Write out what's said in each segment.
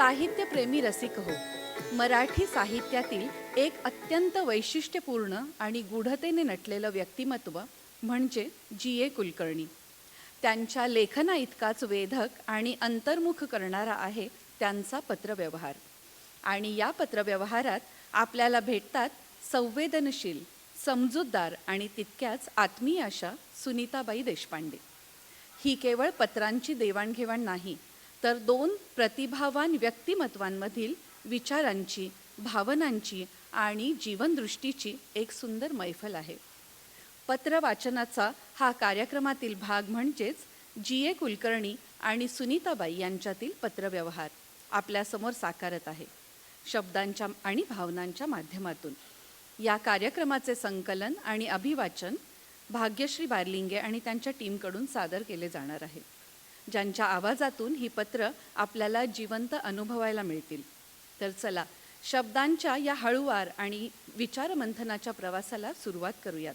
साहित्यप्रेमी रसिक हो, मराठी साहित्यातील एक अत्यंत वैशिष्ट्यपूर्ण आणि गूढतेने नटलेलं व्यक्तिमत्व म्हणजे जी. ए. कुलकर्णी. त्यांच्या लेखना इतकाच वेधक आणि अंतर्मुख करणारा आहे त्यांचा पत्रव्यवहार. आणि या पत्रव्यवहारात आपल्याला भेटतात संवेदनशील, समजूतदार आणि तितक्याच आत्मीय अशा सुनीताबाई देशपांडे. ही केवळ पत्रांची देवाणघेवाण नाही, तर दोन प्रतिभावान व्यक्तिमत्वांमधील विचारांची, भावनांची आणि जीवनदृष्टीची एक सुंदर मैफल आहे. पत्र वाचनाचा हा कार्यक्रमातील भाग म्हणजेच जी. ए. कुलकर्णी आणि सुनीताबाई यांच्यातील पत्रव्यवहार आपल्यासमोर साकारत आहे, शब्दांच्या आणि भावनांच्या माध्यमातून. या कार्यक्रमाचे संकलन आणि अभिवाचन भाग्यश्री बारलिंगे आणि त्यांच्या टीमकडून सादर केले जाणार आहे, ज्यांच्या आवाजातून ही पत्र आपल्याला जिवंत अनुभवायला मिळतील. तर चला, शब्दांच्या या हळूवार आणि विचारमंथनाच्या प्रवासाला सुरुवात करूयात.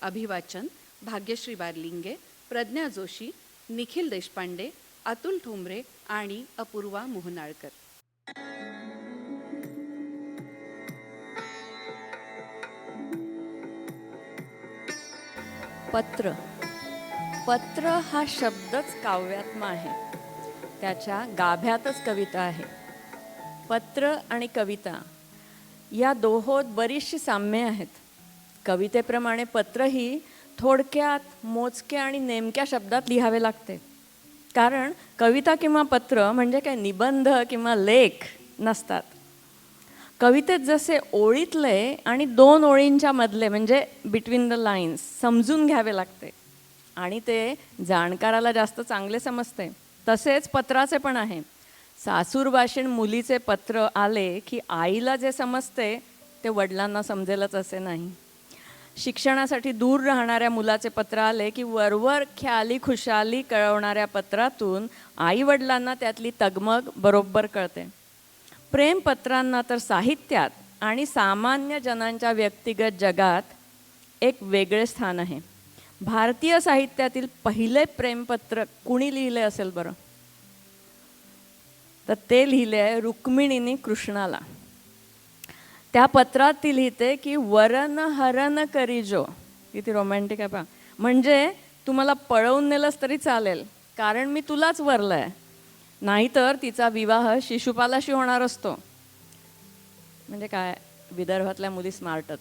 अभिवाचन भाग्यश्री बारलिंगे, प्रज्ञा जोशी, निखिल देशपांडे, अतुल ठोंबरे आणि अपूर्वा मोहनाळकर. पत्र. पत्र हा शब्दच काव्यात्मा आहे, त्याच्या गाभ्यातच कविता आहे. पत्र आणि कविता या दोहोत बरीचशी साम्ये आहेत. कवितेप्रमाणे पत्रही थोडक्यात, मोजक्या आणि नेमक्या शब्दात लिहावे लागते. कारण कविता किंवा पत्र म्हणजे काय निबंध किंवा लेख नसतात. कवितेत जसे ओळीतले आणि दोन ओळींच्या मधले म्हणजे बिटवीन द लाईन्स समजून घ्यावे लागते आणि ते जाणकाराला जास्त चांगले समजते, तसेच पत्राचे पण आहे. सासूरबाशीण मुलीचे पत्र आले की आईला जे समजते ते वडिलांना समजेलच असे नाही. शिक्षणासाठी दूर राहणाऱ्या मुलाचे पत्र आले की वरवर ख्याली खुशाली कळवणाऱ्या पत्रातून आई वडिलांना त्यातली तगमग बरोबर कळते. प्रेमपत्रांना तर साहित्यात आणि सामान्य जनांच्या व्यक्तिगत जगात एक वेगळे स्थान आहे. भारतीय साहित्यातील पहिले प्रेमपत्र कुणी लिहिले असेल बरं? तर ते लिहिले आहे रुक्मिणीने कृष्णाला. त्या पत्रात ती लिहिते की वरन हरन करीजो. किती रोमॅन्टिक आहे पहा. म्हणजे तू मला पळवून नेलंस तरी चालेल, कारण मी तुलाच वरलं आहे. नाहीतर तिचा विवाह शिशुपालाशी होणार असतो. म्हणजे काय, विदर्भातल्या मुली स्मार्टच.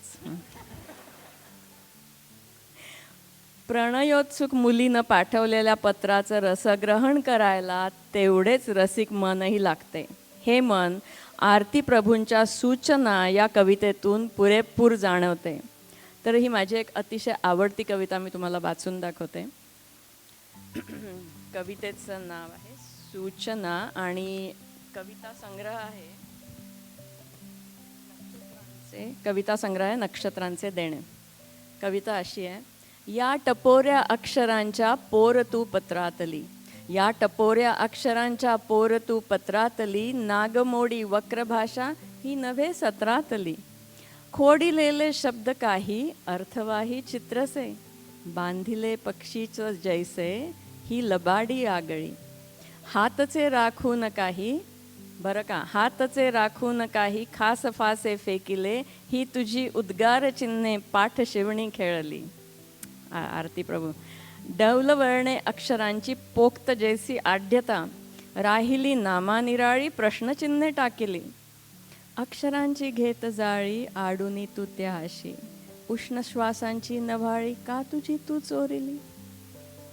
प्रणयोत्सुक मुलीनं पाठवलेल्या पत्राचं रसग्रहण करायला तेवढेच रसिक मनही लागते. हे मन आरती प्रभूंच्या सूचना या कवितेतून पुरेपूर जाणवते. तर ही माझी एक अतिशय आवडती कविता मी तुम्हाला वाचून दाखवते. कवितेचं नाव आहे सूचना आणि कविता संग्रह आहे नक्षत्रांचे देणे. कविता अशी आहे. या टपोऱ्या अक्षरांच्या पोर तू पत्रातली, या टपोऱ्या अक्षरांच्या पोर तू पत्रातली, नागमोडी वक्रभाषा ही नव्हे सत्रातली. खोडिलेले शब्द काही अर्थवाही चित्रसे, बांधिले पक्षीचं जैसे ही लबाडी आगळी. हातचे राखून काही, बरं का, हातचे राखून काही खास फासे फेकिले, ही तुझी उद्गार चिन्हे पाठ शिवणी खेळली. आरती प्रभू. डौलवर्णे अक्षरांची पोक्त जैसी आढ्यता, राहिली नामानिराळी प्रश्नचिन्हे टाकिली. अक्षरांची घेत जाळी आडुनी तू त्या अशी, उष्ण श्वासांची नभाळी का तुझी तू चोरिली.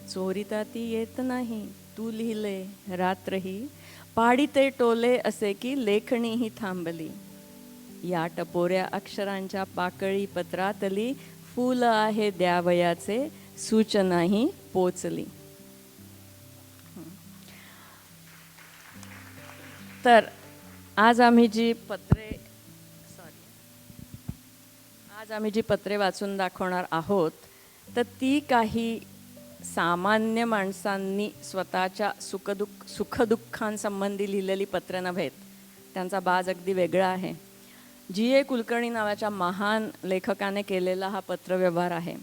चोरिता ती येत नाही तू लिहिले रात्रही, पाडिते टोले असे की लेखणी ही थांबली. या टपोऱ्या अक्षरांच्या पाकळी पत्रातली, फूल आहे द्यावयाचे सूचनाही पोचली. तर आज आम्ही जी पत्रे वाचून दाखवणार आहोत, तर ती काही सामान्य माणसांनी स्वतःच्या सुखदुःखांसंबंधी लिहिलेली पत्रे नव्हेत. त्यांचा बाज अगदी वेगळा आहे. जी. ए. कुलकर्णी नावाच्या महान लेखकाने केलेला हा पत्रव्यवहार आहे.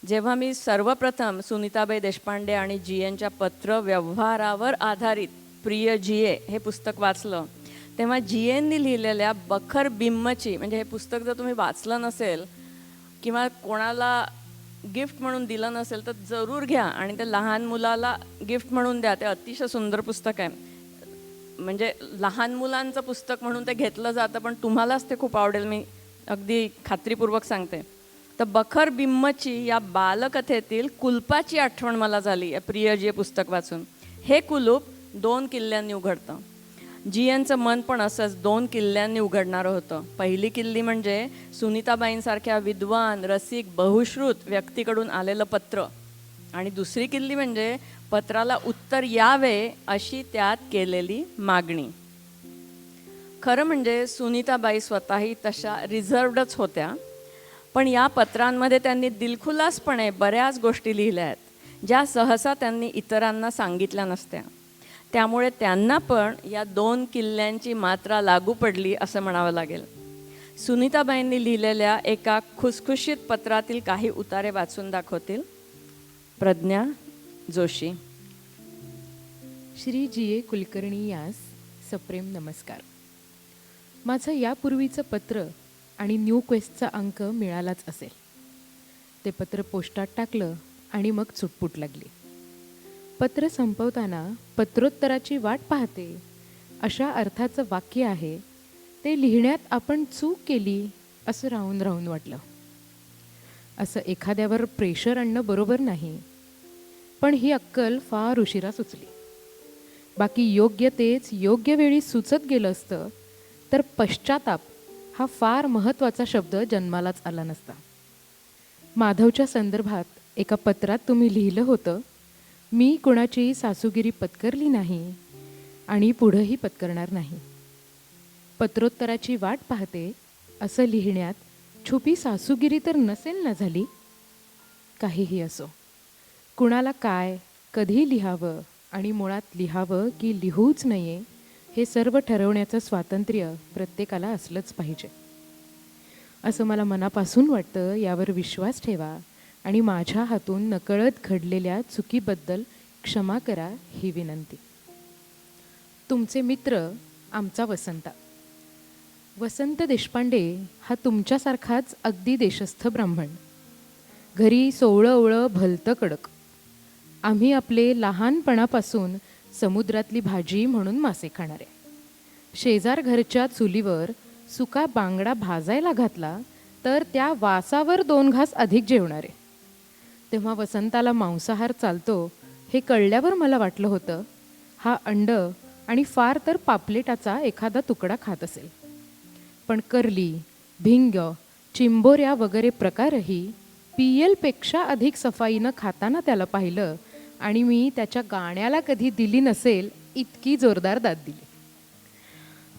जेव्हा मी सर्वप्रथम सुनीताबाई देशपांडे आणि जी. एनच्या पत्रव्यवहारावर आधारित प्रिय जी. ए. हे पुस्तक वाचलं, तेव्हा जीएननी लिहिलेल्या बखर बिम्मची, म्हणजे हे पुस्तक जर तुम्ही वाचलं नसेल किंवा कोणाला गिफ्ट म्हणून दिलं नसेल तर जरूर घ्या आणि ते लहान मुलाला गिफ्ट म्हणून द्या. ते अतिशय सुंदर पुस्तक आहे. म्हणजे लहान मुलांचं पुस्तक म्हणून ते घेतलं जातं, पण तुम्हालाच ते खूप आवडेल, मी अगदी खात्रीपूर्वक सांगते. तर बखर बिम्मची या बालकथेतील कुलपाची आठवण मला झाली या प्रियजी पुस्तक वाचून. हे कुलूप 2 किल्ल्यांनी उघडतं. जीएनचं मन पण असंच 2 किल्ल्यांनी उघडणारं होतं. पहिली किल्ली म्हणजे सुनीताबाईंसारख्या विद्वान, रसिक, बहुश्रुत व्यक्तीकडून आलेलं पत्र, आणि दुसरी किल्ली म्हणजे पत्राला उत्तर यावे अशी त्यात केलेली मागणी. खरं म्हणजे सुनीताबाई स्वतःही तशा रिझर्वडच होत्या, पण या पत्रांमध्ये त्यांनी दिलखुलासपणे बऱ्याच गोष्टी लिहिल्या आहेत ज्या सहसा त्यांनी इतरांना सांगितल्या नसत्या. त्यामुळे त्यांना पण या 2 किल्ल्यांची मात्रा लागू पडली असं म्हणावं लागेल. सुनीताबाईंनी लिहिलेल्या एका खुसखुशीत पत्रातील काही उतारे वाचून दाखवतील प्रज्ञा जोशी. श्री जी.ए. कुलकर्णी यास सप्रेम नमस्कार. माझं यापूर्वीचं पत्र आणि न्यू क्वेस्टचा अंक मिळालाच असेल. ते पत्र पोस्टात टाकलं आणि मग चुटपुट लागली. पत्र संपवताना पत्रोत्तराची वाट पाहते अशा अर्थाचं वाक्य आहे ते लिहिण्यात आपण चूक केली असं राहून राहून वाटलं. असं एखाद्यावर प्रेशर आणणं बरोबर नाही, पण ही अक्कल फार उशिरा सुचली. बाकी योग्य तेच योग्य वेळी सुचत गेलं असतं तर पश्चाताप हा फार महत्त्वाचा शब्द जन्मालाच आला नसता. माधवच्या संदर्भात एका पत्रात तुम्ही लिहिलं होतं, मी कुणाची सासूगिरी पत्करली नाही आणि पुढंही पत्करणार नाही. पत्रोत्तराची वाट पाहते असं लिहिण्यात छुपी सासूगिरी तर नसेल ना झाली? काहीही असो, कुणाला काय, कधी लिहावं आणि मुळात लिहावं की लिहूच नये हे सर्व ठरवण्याचं स्वातंत्र्य प्रत्येकाला असलंच पाहिजे असं मला मनापासून वाटतं. यावर विश्वास ठेवा आणि माझ्या हातून नकळत घडलेल्या चुकीबद्दल क्षमा करा ही विनंती. तुमचे मित्र आमचा वसंता. वसंत देशपांडे हा तुमच्यासारखाच अगदी देशस्थ ब्राह्मण. घरी सोवळं ओवळं भलतं कडक. आम्ही आपले लहानपणापासून समुद्रातली भाजी म्हणून मासे खाणारे. शेजार घरच्या चुलीवर सुका बांगडा भाजायला घातला तर त्या वासावर 2 घास अधिक जेवणारे. तेव्हा वसंताला मांसाहार चालतो हे कळल्यावर मला वाटलं होतं हा अंड आणि फार तर पापलेटाचा एखादा तुकडा खात असेल. पण करली, भिंग, चिंबोऱ्या वगैरे प्रकारही पियलपेक्षा अधिक सफाईनं खाताना त्याला पाहिलं आणि मी त्याच्या गाण्याला कधी दिली नसेल इतकी जोरदार दाद दिली.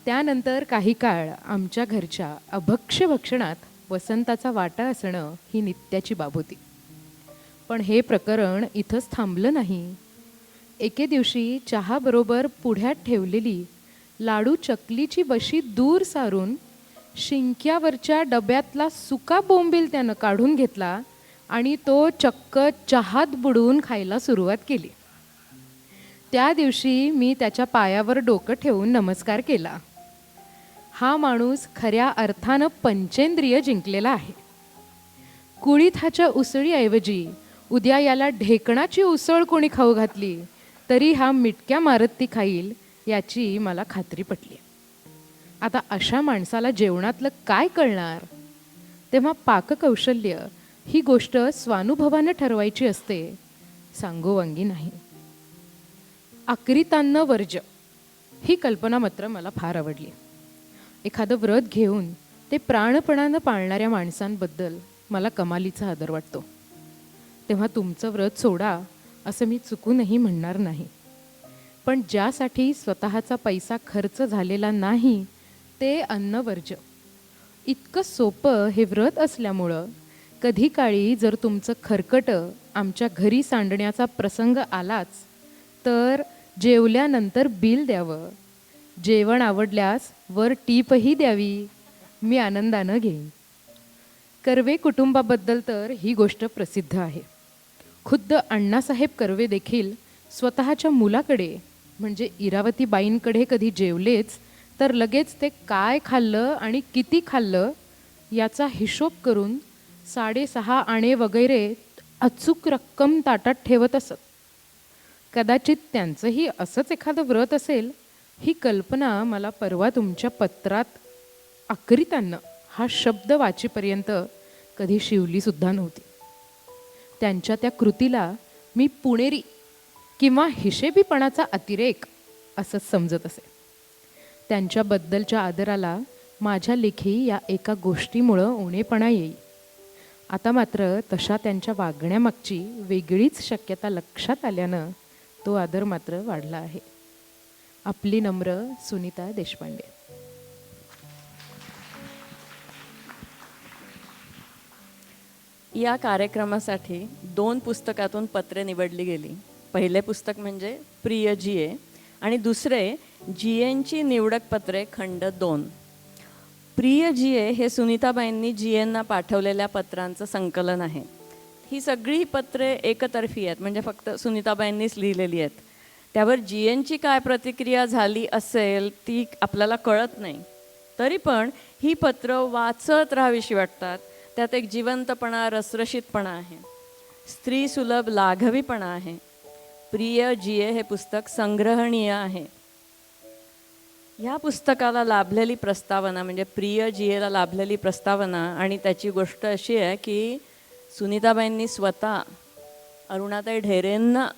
त्यानंतर काही काळ आमच्या घरच्या अभक्ष्य भक्षणात वसंताचा वाटा असणं ही नित्याची बाब होती. पण हे प्रकरण इथंच थांबलं नाही. एके दिवशी चहाबरोबर पुढ्यात ठेवलेली लाडू चकलीची वशी दूर सारून शिंक्यावरच्या डब्यातला सुका बोंबील त्यानं काढून घेतला आणि तो चक्क चहात बुडवून खायला सुरुवात केली. त्या दिवशी मी त्याच्या पायावर डोकं ठेवून नमस्कार केला. हा माणूस खऱ्या अर्थानं पंचेंद्रिय जिंकलेला आहे. कुळीथाच्या उसळीऐवजी उद्या याला ढेकणाची उसळ कोणी खाऊ घातली तरी हा मिटक्या मारत ती खाईल याची मला खात्री पटली. आता अशा माणसाला जेवणातलं काय कळणार? तेव्हा पाककौशल्य ही गोष्ट स्वानुभवानं ठरवायची असते, सांगोवांगी नाही. आकृतान्न वर्ज्य ही कल्पना मात्र मला फार आवडली. एखादं व्रत घेऊन ते प्राणपणानं पाळणाऱ्या माणसांबद्दल मला कमालीचा आदर वाटतो. तेव्हा तुमचं व्रत सोडा असं मी चुकूनही म्हणणार नाही. पण ज्यासाठी स्वतःचा पैसा खर्च झालेला नाही ते अन्नवर्ज्य. इतकं सोपं हे व्रत असल्यामुळं कधी काळी जर तुमचं खरकटं आमच्या घरी सांडण्याचा प्रसंग आलाच तर जेवल्यानंतर बिल द्यावं. जेवण आवडल्यास वर टीपही द्यावी. मी आनंदानं घेईन. कर्वे कुटुंबाबद्दल तर ही गोष्ट प्रसिद्ध आहे. खुद्द अण्णासाहेब कर्वे देखील स्वतःच्या मुलाकडे म्हणजे इरावतीबाईंकडे कधी जेवलेच तर लगेच ते काय खाल्लं आणि किती खाल्लं याचा हिशोब करून 6.5 आणे वगैरे अचूक रक्कम ताटात ठेवत असत. कदाचित त्यांचंही असंच एखादं व्रत असेल, ही कल्पना मला परवा तुमच्या पत्रात आकरितानं हा शब्द वाचेपर्यंत कधी शिवलीसुद्धा नव्हती. त्यांच्या त्या कृतीला मी पुणेरी किंवा हिशेबीपणाचा अतिरेक असंच समजत असे. त्यांच्याबद्दलच्या आदराला माझ्या लेखी या एका गोष्टीमुळं उणेपणा येई. आता मात्र तशा त्यांच्या वागण्यामागची वेगळीच शक्यता लक्षात आल्यानं तो आदर मात्र वाढला आहे. आपली नम्र सुनीता देशपांडे. या कार्यक्रमासाठी 2 पुस्तकातून पत्रे निवडली गेली. पहिले पुस्तक म्हणजे प्रिय जीए आणि दुसरे जीएंची निवडक पत्रे खंड 2. प्रिय जीए हे सुनीताबाईंनी जीएंना पाठवलेल्या पत्रांचं संकलन आहे. ही सगळी पत्रे एकतर्फी आहेत, म्हणजे फक्त सुनीताबाईंनीच लिहिलेली आहेत. त्यावर जीएंची काय प्रतिक्रिया झाली असेल ती आपल्याला कळत नाही. तरी पण ही पत्र वाचत राहावीशी वाटतात. त्यात एक जिवंतपणा, रसरशीतपणा आहे, स्त्रीसुलभ लाघवीपणा आहे. प्रिय जीए हे पुस्तक संग्रहणीय आहे. ह्या पुस्तकाला लाभलेली प्रस्तावना म्हणजे प्रिय जीएला लाभलेली प्रस्तावना आणि त्याची गोष्ट अशी आहे की सुनीताबाईंनी स्वतः अरुणाताई ढेरेंना,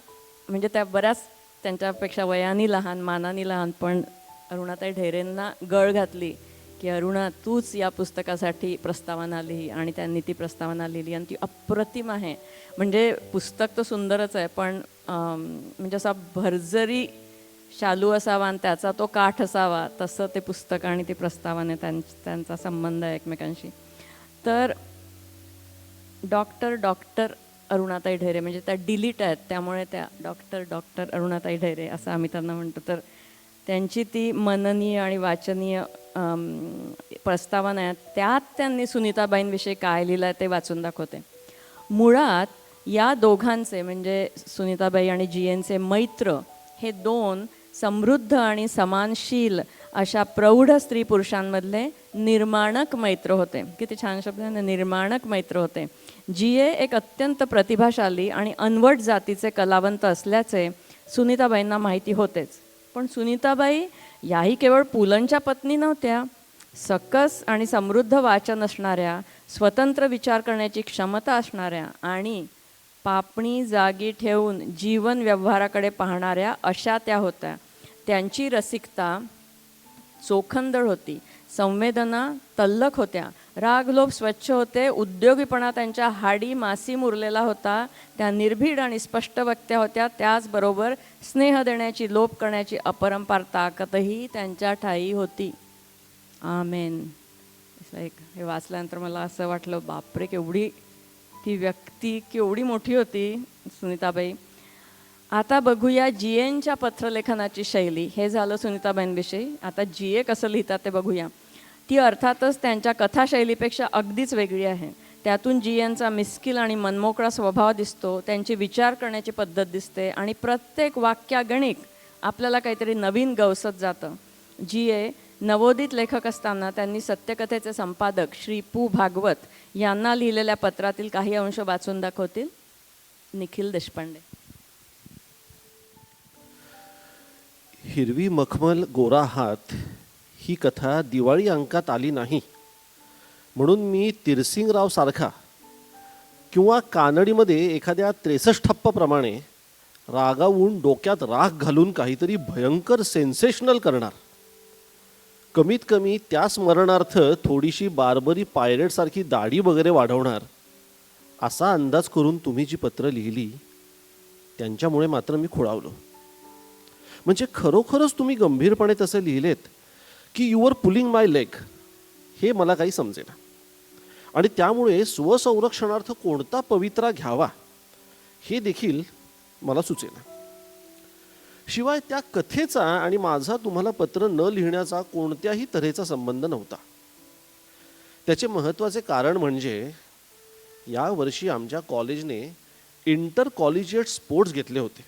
म्हणजे त्या बऱ्याच त्यांच्यापेक्षा वयाने लहान, मानाने लहान, पण अरुणाताई ढेरेंना गळ घातली की अरुणा तूच या पुस्तकासाठी प्रस्तावना लिही, आणि त्यांनी ती प्रस्तावना लिहिली आणि ती अप्रतिम आहे. म्हणजे पुस्तक तर सुंदरच आहे, पण म्हणजे असा भरजरी शालू असावा आणि त्याचा तो काठ असावा तसं ते पुस्तक आणि ती प्रस्तावना त्यांचा संबंध आहे एकमेकांशी. तर डॉक्टर अरुणाताई ढेरे म्हणजे त्या डिलीट आहेत, त्यामुळे त्या डॉक्टर अरुणाताई ढेरे असं आम्ही त्यांना म्हणतो. तर त्यांची ती मननीय आणि वाचनीय प्रस्तावना आहे. त्यात त्यांनी सुनीताबाईंविषयी काय लिहिलं आहे ते वाचून दाखवते. मुळात या दोघांचे म्हणजे सुनीताबाई आणि जीएनचे मैत्र हे 2 समृद्ध आणि समानशील अशा प्रौढ स्त्री पुरुषांमधले निर्माणक मैत्र होते. किती छान शब्द आहे ना, निर्माणक मैत्र होते. जीए एक अत्यंत प्रतिभाशाली आणि अनवट जातीचे कलावंत असल्याचे सुनीताबाईंना माहिती होतेच. पण सुनीताबाई याही केवळ पुलंच्या पत्नी नव्हत्या. सकस आणि समृद्ध वाचन असणाऱ्या, स्वतंत्र विचार करण्याची क्षमता असणाऱ्या आणि पापणी जागी ठेवून जीवन व्यवहाराकडे पाहणाऱ्या अशा त्या होत्या. त्यांची रसिकता चोखंदळ होती, संवेदना तल्लख होत्या, रागलोभ स्वच्छ होते, उद्योगीपणा त्यांच्या हाडी मासी मुरलेला होता. त्या निर्भीड आणि स्पष्ट वक्त्या होत्या. त्याचबरोबर स्नेह देण्याची, लोभ करण्याची अपरंपार ताकदही त्यांच्या ठायी होती. आमेन. हे वाचल्यानंतर मला असं वाटलं, बापरे, केवढी ती व्यक्ती केवढी मोठी होती सुनीताबाई. आता बघूया जीएनच्या पत्रलेखनाची शैली. हे झालं सुनीताबाईंविषयी. आता जीए कसं लिहितात ते बघूया. ती अर्थातच त्यांच्या कथाशैलीपेक्षा अगदीच वेगळी आहे. त्यातून जीएनचा मिस्किल आणि मनमोकळा स्वभाव दिसतो. त्यांची विचार करण्याची पद्धत दिसते आणि प्रत्येक वाक्यागणिक आपल्याला काहीतरी नवीन गवसत जातं. जीए नवोदित लेखक असताना त्यांनी सत्यकथेचे संपादक श्री पु. भागवत यांना लिहिलेल्या पत्रातील काही अंश वाचून दाखवतील निखिल देशपांडे. हिरवी मखमल गोरा हात ही कथा दिवाळी अंकात आली नाही म्हणून मी तिरसिंगराव सारखा किंवा कानडीमध्ये एखाद्या 63 प्रमाणे रागावून डोक्यात राख घालून काहीतरी भयंकर सेन्सेशनल करणार. कमीत कमी त्या स्मरणार्थ थोडीशी बार्बरी पायरेटसारखी दाढी वगैरे वाढवणार असा अंदाज करून तुम्ही जी पत्र लिहिली त्यांच्यामुळे मात्र मी खुळावलो. म्हणजे खरोखरच तुम्ही गंभीरपणे तसं लिहिलेत की you are pulling my leg हे मला काही समजेना. आणि त्यामुळे स्वसंरक्षणार्थ कोणता पवित्रा घ्यावा हे देखील मला सुचेना. शिवाय त्या कथेचा आणि माझा तुम्हाला पत्र न लिहिण्याचा कोणत्याही तऱ्हेचा संबंध नव्हता. त्याचे महत्त्वाचे कारण म्हणजे यावर्षी आमच्या कॉलेजने इंटर कॉलेजिएट स्पोर्ट्स घेतले होते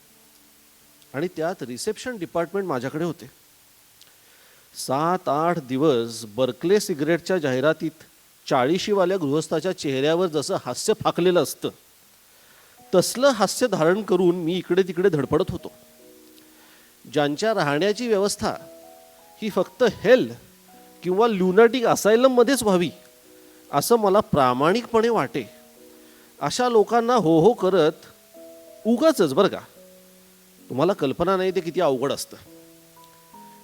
आणि त्यात रिसेप्शन डिपार्टमेंट माझ्याकडे होते. 7-8 दिवस बर्कले सिगरेटच्या जाहिरातीत 40वाल्या गृहस्थाच्या चेहऱ्यावर जसं हास्य फाकलेलं असतं तसलं हास्य धारण करून मी इकडे तिकडे धडपडत होतो. ज्यांच्या राहण्याची व्यवस्था ही फक्त हेल किंवा ल्युनाटिक असायलममध्येच व्हावी असं मला प्रामाणिकपणे वाटे, अशा लोकांना हो हो करत उगाचच बरं का, तुम्हाला कल्पना नाही ते किती अवघड असतं,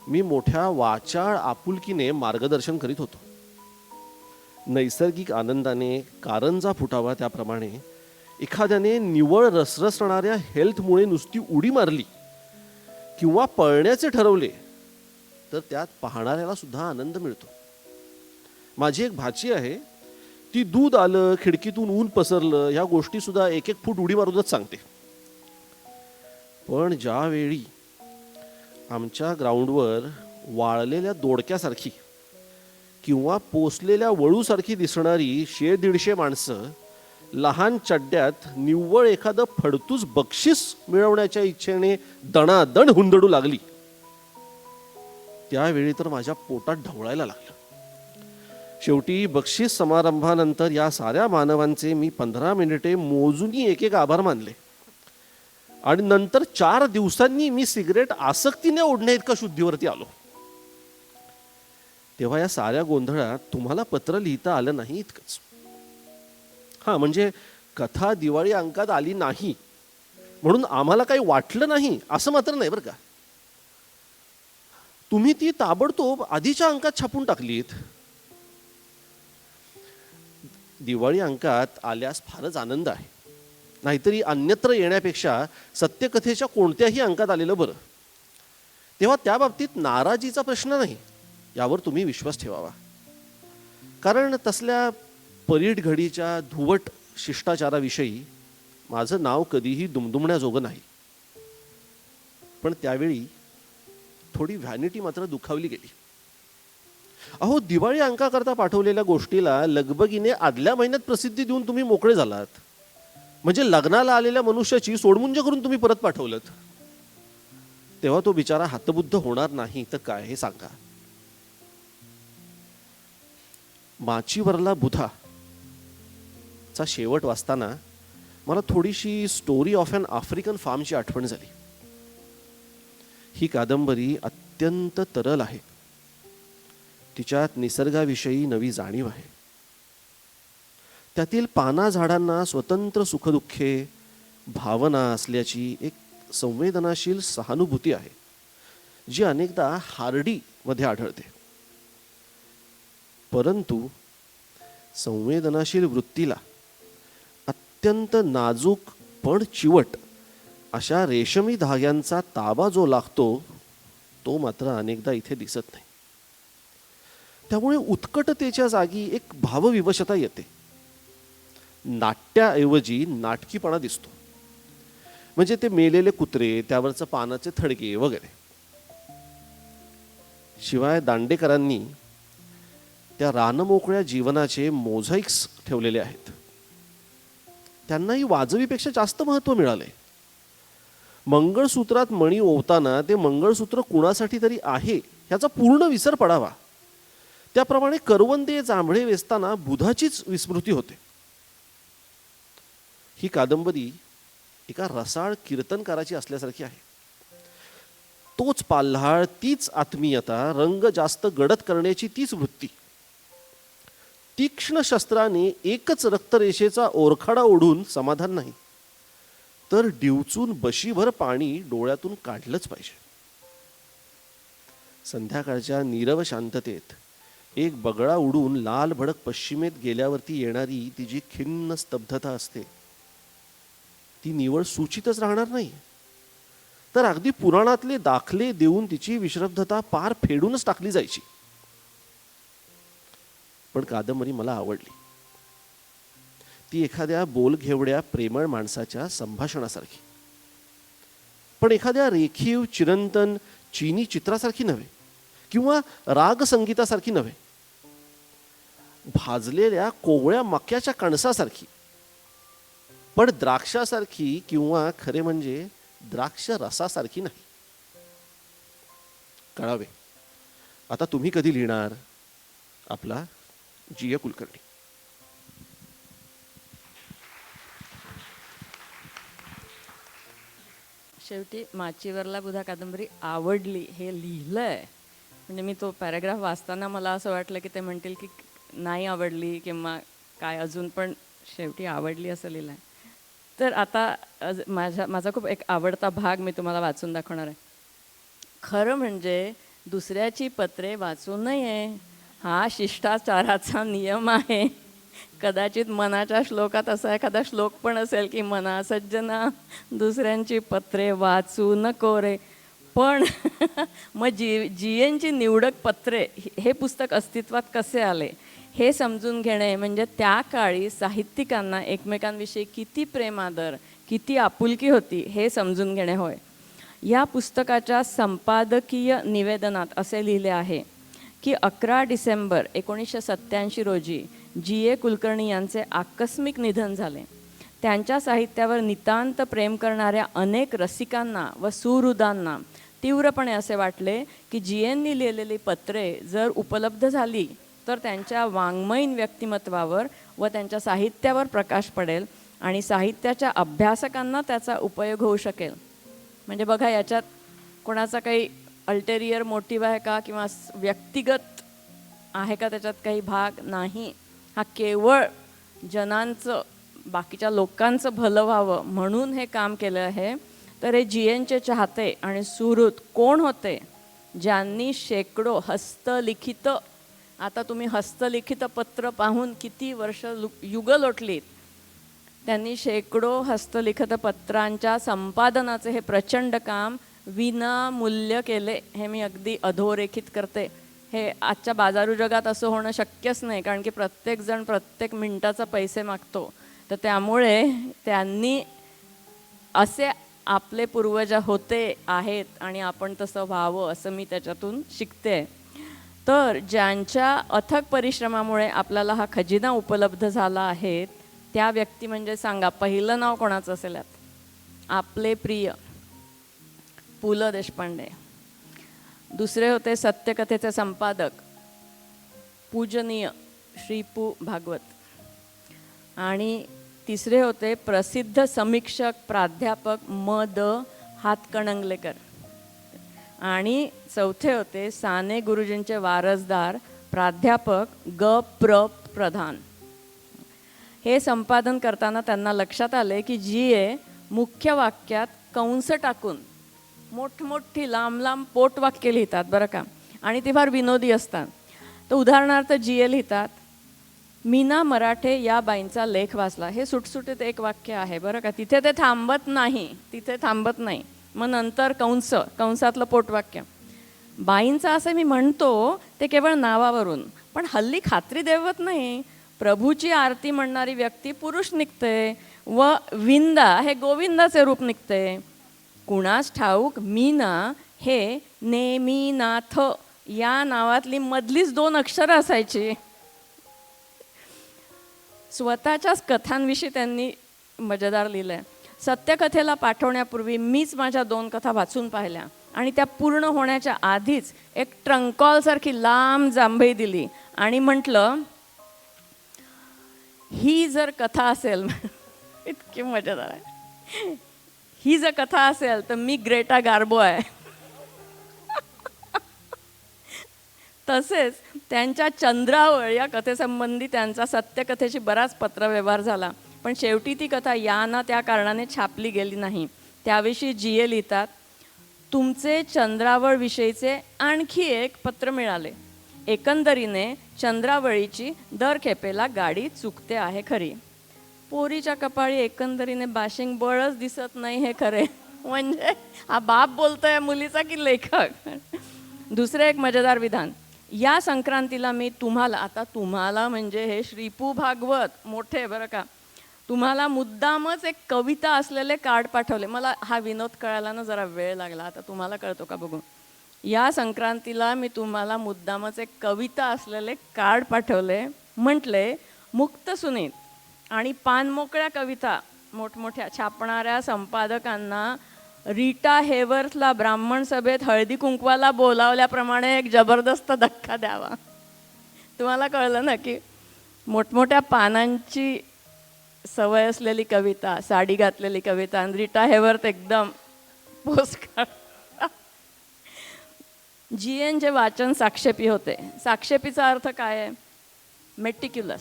मी मोठ्या वाचाळ आपुलकीने मार्गदर्शन करीत होतो. नैसर्गिक आनंदाने कारंजा फुटावा त्याप्रमाणे एखाद्याने निव्वळ रसरसणाऱ्या हेल्थमुळे नुसती उडी मारली किंवा पळण्याचे ठरवले तर त्यात पाहणाऱ्याला सुद्धा आनंद मिळतो. माझी एक भाची आहे, ती दूध आलं, खिडकीतून ऊन पसरलं ह्या गोष्टी सुद्धा एक एक फूट उडी मारूनच सांगते. पण ज्यावेळी आमच्या ग्राउंडवर वाळलेल्या दोडक्यासारखी किंवा पोसलेल्या वळूसारखी दिसणारी 100-150 माणसं लहान चड्ड्यात निव्वळ एखादं फडतूस बक्षीस मिळवण्याच्या इच्छेने दणादण हुंदडू लागली, त्यावेळी तर माझ्या पोटात ढवळायला लागलं. शेवटी बक्षीस समारंभानंतर या साऱ्या मानवांचे मी 15 मिनिटे मोजूनही एक एक आभार मानले आणि नंतर 4 दिवसांनी मी सिगरेट आसक्तीने ओढण्या इतका शुद्धीवरती आलो. तेव्हा या साऱ्या गोंधळात तुम्हाला पत्र लिहिता आलं नाही इतकंच. म्हणजे कथा दिवाळी अंकात आली नाही म्हणून आम्हाला काही वाटलं नाही असं मात्र नाही बरं का. तुम्ही ती ताबडतोब आधीच्या अंकात छापून टाकलीत. दिवाळी अंकात आल्यास फारच आनंद आहे, नाहीतरी अन्यत्र येण्यापेक्षा सत्यकथेच्या कोणत्याही अंकात आलेलं बरं. तेव्हा त्या बाबतीत नाराजीचा प्रश्न नाही, यावर तुम्ही विश्वास ठेवावा. कारण तसल्या परीट घडीच्या धुवट शिष्टाचाराविषयी माझं नाव कधीही दुमदुमण्याजोगं नाही. पण त्यावेळी थोडी व्हॅनिटी मात्र दुखावली गेली. अहो, दिवाळी अंकाकरता पाठवलेल्या गोष्टीला लगबगीने आदल्या महिन्यात प्रसिद्धी देऊन तुम्ही मोकळे झालात, म्हणजे लग्नाला आलेल्या मनुष्याची सोडमुंज करून तुम्ही परत पाठवलं, तेव्हा तो बिचारा हतबुद्ध होणार नाही तर काय हे सांगा. माचीवरला बुधा चा शेवट वाचताना मला थोडीशी स्टोरी ऑफ ॲन आफ्रिकन फार्मची आठवण झाली. ही कादंबरी अत्यंत तरल आहे, तिच्यात निसर्गाविषयी नवी जाणीव आहे. त्यातील पाना झाडांना स्वतंत्र सुखदुःखे भावना असल्याची एक संवेदनाशील सहानुभूती आहे, जी अनेकदा हार्डी मध्ये आढळते. परंतु संवेदनाशील वृत्तीला अत्यंत नाजूक पण चिवट अशा रेशमी धाग्यांचा ताबा जो लागतो तो मात्र अनेकदा इथे दिसत नाही. त्यामुळे उत्कटतेच्या जागी एक भावविवशता येते, नाट्याऐवजी नाटकीपणा दिसतो. म्हणजे ते मेलेले कुत्रे, त्यावरचं पानाचे थडगे वगैरे. शिवाय दांडेकरांनी त्या रानमोकळ्या जीवनाचे मोझाईक्स ठेवलेले आहेत. त्यांनाही वाजवीपेक्षा जास्त महत्त्व मिळाले. मंगळसूत्रात मणी ओवताना ते मंगळसूत्र कुणासाठी तरी आहे ह्याचा पूर्ण विसर पडावा, त्याप्रमाणे करवंदे जांभळे वेचताना बुधाचीच विस्मृती होते. ही कादंबरी एका रसाळ कीर्तनकाराची असल्यासारखी आहे. तोच पाल्हाळ, तीच आत्मीयता, रंग जास्त गडद करण्याची तीच वृत्ती. तीक्ष्ण शस्त्राने एकच रक्तरेषेचा ओरखाडा ओढून समाधान नाही, तर डिवचून बशीभर पाणी डोळ्यातून काढलंच पाहिजे. संध्याकाळच्या नीरव शांततेत एक बगळा उडून लाल भडक पश्चिमेत गेल्यावरती येणारी ती जी खिन्न स्तब्धता असते, ती निवळ सूचितच राहणार नाही, तर अगदी पुराणातले दाखले देऊन तिची विश्रब्धता पार फेडूनच टाकली जायची. पण कादंबरी मला आवडली. ती एखाद्या बोलघेवड्या प्रेमळ माणसाच्या संभाषणासारखी, पण एखाद्या रेखीव चिरंतन चीनी चित्रासारखी नव्हे किंवा रागसंगीतासारखी नव्हे. भाजलेल्या कोवळ्या मक्याच्या कणसासारखी, पण द्राक्षासारखी किंवा खरे म्हणजे द्राक्ष रसासारखी नाही. कळावे, आता तुम्ही कधी लिहिणार? आपला जी ए कुलकर्णी. शेवटी माचीवरला बुधा कादंबरी आवडली हे लिहिलंय. म्हणजे मी तो पॅराग्राफ वाचताना मला असं वाटलं की ते म्हणतील की नाही आवडली किंवा काय, अजून पण शेवटी आवडली असं लिहिलं आहे. तर आता माझा खूप एक आवडता भाग मी तुम्हाला वाचून दाखवणार आहे. खरं म्हणजे दुसऱ्याची पत्रे वाचू नये हा शिष्टाचाराचा नियम आहे. कदाचित मनाच्या श्लोकात असा एखादा श्लोक पण असेल की मना सज्जना दुसऱ्यांची पत्रे वाचू नको रे. पण मग जीएनची निवडक पत्रे हे पुस्तक अस्तित्वात कसे आले हे समजून घेणे म्हणजे त्या काळी साहित्यिकांना एकमेकांविषयी किती प्रेमादर, किती आपुलकी होती हे समजून घेणे होय. या पुस्तकाच्या संपादकीय निवेदनात असे लिहिले आहे की 11 डिसेंबर 1987 रोजी जी.ए. कुलकर्णी यांचे आकस्मिक निधन झाले. त्यांच्या साहित्यावर नितांत प्रेम करणाऱ्या अनेक रसिकांना व सुहृदांना तीव्रपणे असे वाटले की जीएननी लिहिलेली पत्रे जर उपलब्ध झाली तर त्यांच्या वाङ्मयीन व्यक्तिमत्वावर व त्यांच्या साहित्यावर प्रकाश पडेल आणि साहित्याच्या अभ्यासकांना त्याचा उपयोग होऊ शकेल. म्हणजे बघा, याच्यात कोणाचा काही अल्टेरियर मोटिव्ह आहे का किंवा व्यक्तिगत आहे का त्याच्यात काही भाग नाही. हा केवळ जनांचं, बाकीच्या लोकांचं भलं व्हावं म्हणून हे काम केलं आहे. तर हे जीएनचे चाहते आणि सुहृद कोण होते ज्यांनी शेकडो हस्तलिखित, आता तुम्ही हस्तलिखित पत्र पाहून किती वर्ष युग लोटलीत, त्यांनी शेकडो हस्तलिखित पत्रांच्या संपादनाचे हे प्रचंड काम विनामूल्य केले. हे मी अगदी अधोरेखित करते. हे आजच्या बाजारू जगात असं होणं शक्यच नाही, कारण की प्रत्येकजण प्रत्येक मिनिटाचा पैसे मागतो. तर त्यामुळे त्यांनी असे आपले पूर्वज होते आहेत आणि आपण तसं व्हावं असं मी त्याच्यातून शिकते. तर ज्यांच्या अथक परिश्रमामुळे आपल्याला हा खजिना उपलब्ध झाला आहे त्या व्यक्ती म्हणजे सांगा, पहिलं नाव कोणाचं असेल यात? आपले प्रिय पु ल देशपांडे. दुसरे होते सत्यकथेचे संपादक पूजनीय श्री पु भागवत. आणि तिसरे होते प्रसिद्ध समीक्षक प्राध्यापक म द हातकणंगलेकर. आणि चौथे होते साने गुरुजींचे वारसदार प्राध्यापक ग प्र प्रधान. हे संपादन करताना त्यांना लक्षात आले की जीए मुख्य वाक्यात कंस टाकून मोठमोठी लांब लांब पोटवाक्य लिहितात बरं का, आणि ती फार विनोदी असतात. तर उदाहरणार्थ जीए लिहितात, मीना मराठे या बाईंचा लेख वाचला. हे सुटसुटीत एक वाक्य आहे बरं का, तिथे ते थांबत नाही. मग नंतर कंसातलं पोटवाक्य. बाईंचा असं मी म्हणतो ते केवळ नावावरून, पण हल्ली खात्री देवत नाही. प्रभूची आरती म्हणणारी व्यक्ती पुरुष निघते व विंदा हे गोविंदाचे रूप निघते. कुणास ठाऊक मीना हे नेमीनाथ या नावातली मधलीच 2 अक्षरं असायची. स्वतःच्याच कथांविषयी त्यांनी मजेदार लिहिलंय. सत्यकथेला पाठवण्यापूर्वी मीच माझ्या 2 कथा वाचून पाहिल्या आणि त्या पूर्ण होण्याच्या आधीच एक ट्रंकॉल सारखी लांब जांभई दिली आणि म्हटलं, ही जर कथा असेल इतकी मजेदार आहे, ही जर कथा असेल तर मी ग्रेटा गार्बो आहे. तसेच त्यांच्या चंद्रावळ या कथेसंबंधी त्यांचा सत्यकथेशी बराच पत्रव्यवहार झाला, पण शेवटी ती कथा या ना त्या कारणाने छापली गेली नाही. त्याविषयी जीए लिहितात, तुमचे चंद्रावळ विषयीचे आणखी एक पत्र मिळाले. एकंदरीने चंद्रावळीची दर खेपेला गाडी चुकते आहे खरी. पोरीच्या कपाळी एकंदरीने बाशिंग बळच दिसत नाही हे खरे. म्हणजे हा बाप बोलतोय मुलीचा की लेखक. दुसरे एक मजेदार विधान, या संक्रांतीला मी तुम्हाला म्हणजे हे श्रीपू भागवत मोठे बरं का, तुम्हाला मुद्दामच एक कविता असलेले कार्ड पाठवले. मला हा विनोद कळायला ना जरा वेळ लागला, आता तुम्हाला कळतो का बघू. या संक्रांतीला मी तुम्हाला मुद्दामच एक कविता असलेले कार्ड पाठवले. म्हटले, मुक्त सुनीत आणि पानमोकळ्या कविता मोठमोठ्या छापणाऱ्या संपादकांना रीटा हेवर्सला ब्राह्मण सभेत हळदी कुंकवाला बोलावल्याप्रमाणे एक जबरदस्त धक्का द्यावा. तुम्हाला कळलं ना की मोठमोठ्या पानांची सवय असलेली कविता, साडी घातलेली कविता, आणि रीटा हेवर्थ एकदम पोस्टकार्ड. GN चे वाचन साक्षेपी होते. साक्षेपीचा अर्थ काय आहे? मेटिक्युलस.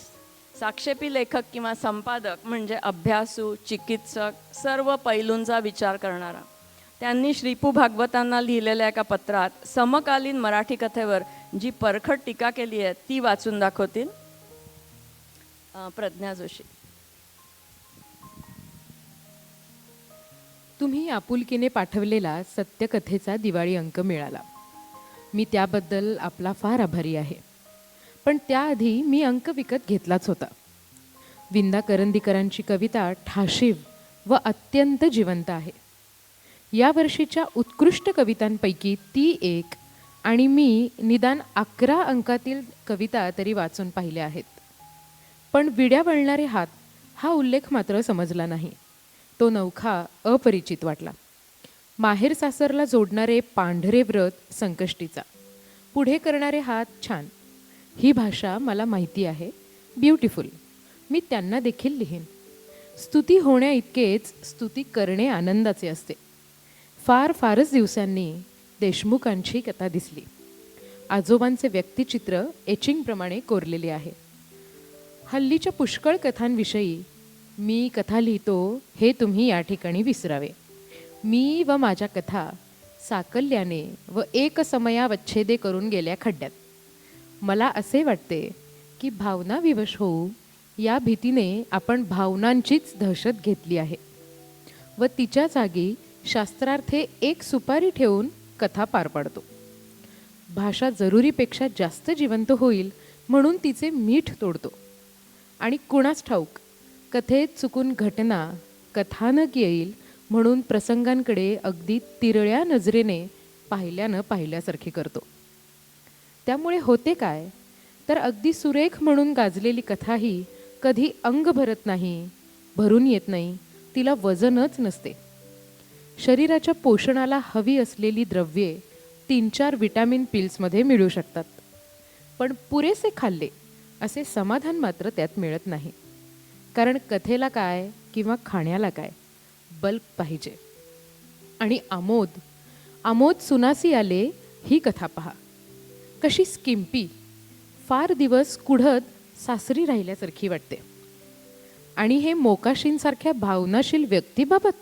साक्षेपी लेखक किंवा संपादक म्हणजे अभ्यासू, चिकित्सक, सर्व पैलूंचा विचार करणारा. त्यांनी श्रीपू भागवतांना लिहिलेल्या एका पत्रात समकालीन मराठी कथेवर जी परखड टीका केली आहे ती वाचून दाखवतील प्रज्ञा जोशी. तुम्ही आपुलकीने पाठवलेला सत्यकथेचा दिवाळी अंक मिळाला. मी त्याबद्दल आपला फार आभारी आहे. पण त्याआधी मी अंक विकत घेतलाच होता. विंदा करंदीकरांची कविता ठाशीव व अत्यंत जिवंत आहे. या वर्षीच्या उत्कृष्ट कवितांपैकी ती एक, आणि मी निदान 11 अंकातील कविता तरी वाचून पाहिल्या आहेत. पण विड्या वळणारे हात हा उल्लेख मात्र समजला नाही. तो नवखा अपरिचित वाटला. माहेर सासरला जोडणारे पांढरे व्रत संकष्टीचा, पुढे करणारे हात छान. ही भाषा मला माहिती आहे. ब्युटिफुल. मी त्यांना देखील लिहीन. स्तुती होण्या इतकेच स्तुती करणे आनंदाचे असते. फारच दिवसांनी देशमुखांची कथा दिसली. आजोबांचे व्यक्तिचित्र एचिंगप्रमाणे कोरलेले आहे. हल्लीच्या पुष्कळ कथांविषयी मी कथा लिहितो हे तुम्ही या ठिकाणी विसरावे. मी व माझ्या कथा साकल्याने व एकसमयावच्छेदे करून गेल्या खड्ड्यात. मला असे वाटते की भावना विवश होऊ या भीतीने आपण भावनांचीच दहशत घेतली आहे व तिच्या जागी शास्त्रार्थे एक सुपारी ठेवून कथा पार पाडतो. भाषा जरुरीपेक्षा जास्त जिवंत होईल म्हणून तिचे मीठ तोडतो. आणि कुणास ठाऊक, कथेत चुकून घटना कथानक येईल म्हणून प्रसंगांकडे अगदी तिरळ्या नजरेने पाहिल्यासारखी करतो. त्यामुळे होते काय, तर अगदी सुरेख म्हणून गाजलेली कथाही कधी अंग भरत नाही, भरून येत नाही, तिला वजनच नसते. शरीराच्या पोषणाला हवी असलेली द्रव्ये 3-4 विटॅमिन पिल्समध्ये मिळू शकतात, पण पुरेसे खाल्ले असे समाधान मात्र त्यात मिळत नाही. कारण कथेला काय किंवा खाण्याला काय, बल्क पाहिजे. आणि आमोद सुनासी आले ही कथा पहा. कशी स्किम्पी, फार दिवस कुढत सासरी राहिल्यासारखी वाटते. आणि हे मोकाशींसारख्या भावनाशील व्यक्तीबाबत.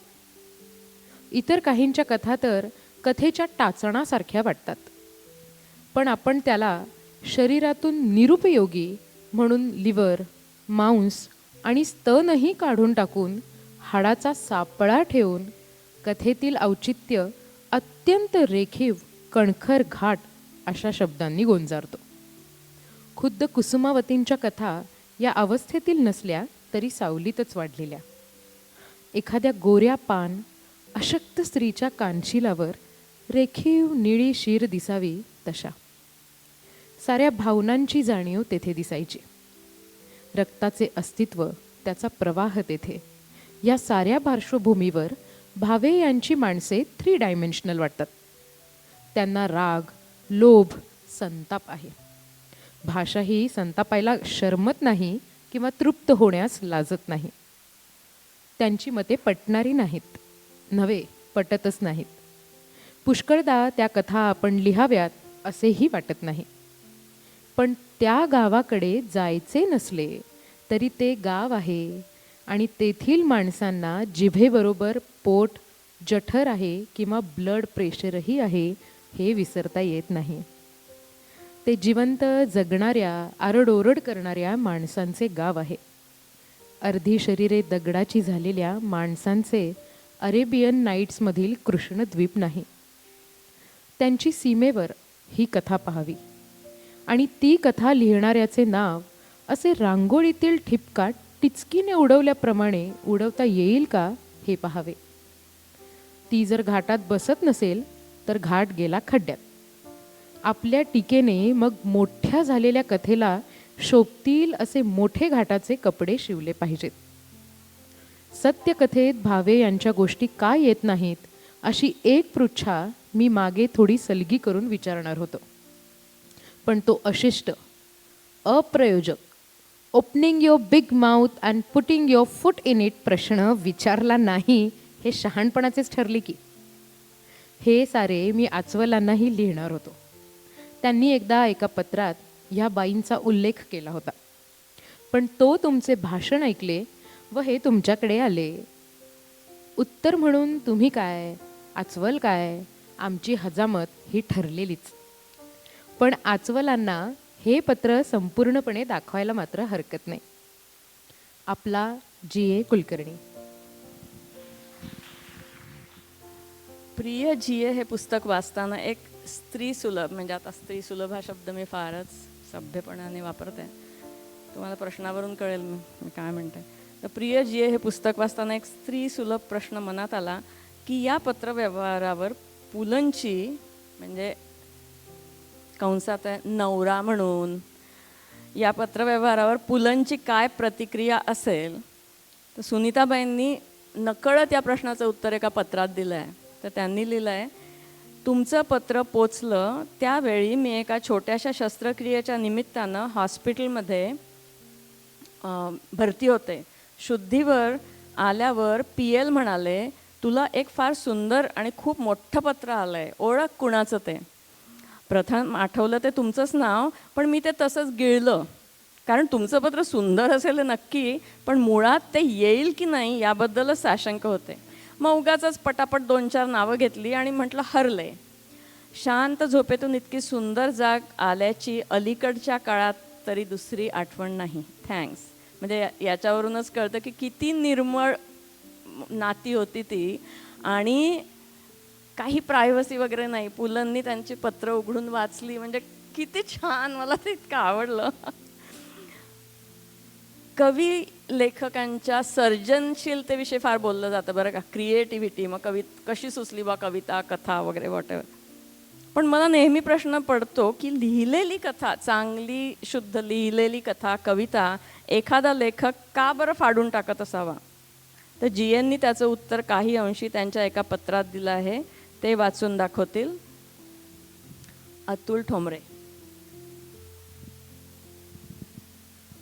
इतर काहींच्या कथा तर कथेच्या टाचणासारख्या वाटतात, पण आपण त्याला शरीरातून निरुपयोगी म्हणून लिव्हर, मांस आणि स्तनही काढून टाकून हाडाचा सापळा ठेवून कथेतील औचित्य अत्यंत रेखीव, कणखर, घाट अशा शब्दांनी गोंजारतो. खुद्द कुसुमावतींच्या कथा या अवस्थेतील नसल्या तरी सावलीतच वाढलेल्या. एखाद्या गोऱ्या पान अशक्त स्त्रीच्या कानशिलावर रेखीव निळी शीर दिसावी तशा. साऱ्या भावनांची जाणीव तेथे दिसायची. रक्ताचे अस्तित्व, त्याचा प्रवाह तेथे. या साऱ्या पार्श्वभूमीवर भावे यांची माणसे 3 डायमेन्शनल वाटतात. त्यांना राग, लोभ, संताप आहे. भाषा ही संतापायला शरमत नाही किंवा तृप्त होण्यास लाजत नाही. त्यांची मते पटणारी नाहीत, नव्हे पटतच नाहीत. पुष्कळदा त्या कथा आपण लिहाव्यात असेही वाटत नाही. पण त्या गावाकडे जायचे नसले तरी ते गाव आहे आणि तेथील माणसांना जिभेबरोबर पोट जठर आहे किंवा ब्लड प्रेशरही आहे हे विसरता येत नाही. ते जिवंत, जगणाऱ्या, आरडोरड करणाऱ्या माणसांचे गाव आहे. अर्धी शरीरे दगडाची झालेल्या माणसांचे अरेबियन नाईट्समधील कृष्णद्वीप नाही. त्यांची सीमेवर ही कथा पाहावी आणि ती कथा लिहिणाऱ्याचे नाव असे रांगोळीतील ठिपका टिचकीने उडवल्याप्रमाणे उडवता येईल का हे पाहावे. ती जर घाटात बसत नसेल तर घाट गेला खड्ड्यात. आपल्या टीकेने मग मोठ्या झालेल्या कथेला शोभतील असे मोठे घाटाचे कपडे शिवले पाहिजेत. सत्यकथेत भावे यांच्या गोष्टी का येत नाहीत अशी एक पृच्छा मी मागे थोडी सलगी करून विचारणार होतो, पण तो अशिष्ट, अप्रयोजक, opening your big mouth and putting your foot in it प्रश्न विचारला नाही हे शहाणपणाचेच ठरले की. हे सारे मी आचवलांनाही लिहिणार होतो. त्यांनी एकदा एका पत्रात ह्या बाईंचा उल्लेख केला होता, पण तो तुमचे भाषण ऐकले व हे तुमच्याकडे आले. उत्तर म्हणून तुम्ही काय, आचवल काय, आमची हजामत ही ठरलेलीच. पण आचवलांना हे पत्र संपूर्णपणे दाखवायला मात्र हरकत नाही. आपला G.A. कुलकर्णी. प्रिय G.A. हे पुस्तक वाचताना एक स्त्री सुलभ, म्हणजे आता स्त्री सुलभ हा शब्द मी फारच सभ्यपणाने वापरते, तुम्हाला प्रश्नावरून कळेल मी काय म्हणते. तर प्रिय G.A. हे पुस्तक वाचताना एक स्त्री सुलभ प्रश्न मनात आला की या पत्रव्यवहारावर पुलंची, म्हणजे कंसात आहे नवरा म्हणून, या पत्रव्यवहारावर पुलंची काय प्रतिक्रिया असेल. तर सुनीताबाईंनी नकळत या प्रश्नाचं उत्तर एका पत्रात दिलं आहे. तर त्यांनी लिहिलं आहे, तुमचं पत्र पोचलं त्यावेळी मी एका छोट्याशा शस्त्रक्रियेच्या निमित्तानं हॉस्पिटलमध्ये भरती होते. शुद्धीवर आल्यावर PL म्हणाले, तुला एक फार सुंदर आणि खूप मोठं पत्र आलं आहे, ओळख कुणाचं ते. प्रथम आठवलं ते तुमचंच नाव, पण मी ते तसंच गिळलं, कारण तुमचं पत्र सुंदर असेल नक्की, पण मुळात ते येईल की नाही याबद्दलच साशंक होते. मग उगाचच पटापट 2-4 नावं घेतली आणि म्हटलं हरले. शांत झोपेतून इतकी सुंदर जाग आल्याची अलीकडच्या काळात तरी दुसरी आठवण नाही. थँक्स. म्हणजे याच्यावरूनच कळतं की किती निर्मळ नाती होती ती, आणि काही प्रायव्हसी वगैरे नाही. पुलंनी त्यांची पत्र उघडून वाचली, म्हणजे किती छान, मला ते इतकं आवडलं. कवी लेखकांच्या सर्जनशीलतेविषयी फार बोललं जातं बरं का, क्रिएटिव्हिटी. मग कशी सुचली बा कविता, कथा वगैरे वॉटेवर. पण मला नेहमी प्रश्न पडतो की लिहिलेली कथा, चांगली शुद्ध लिहिलेली कथा, कविता एखादा लेखक का बरं फाडून टाकत असावा. तर G.A.नी त्याचं उत्तर काही अंशी त्यांच्या एका पत्रात दिलं आहे, ते वाचून दाखवतील अतुल ठोंबरे.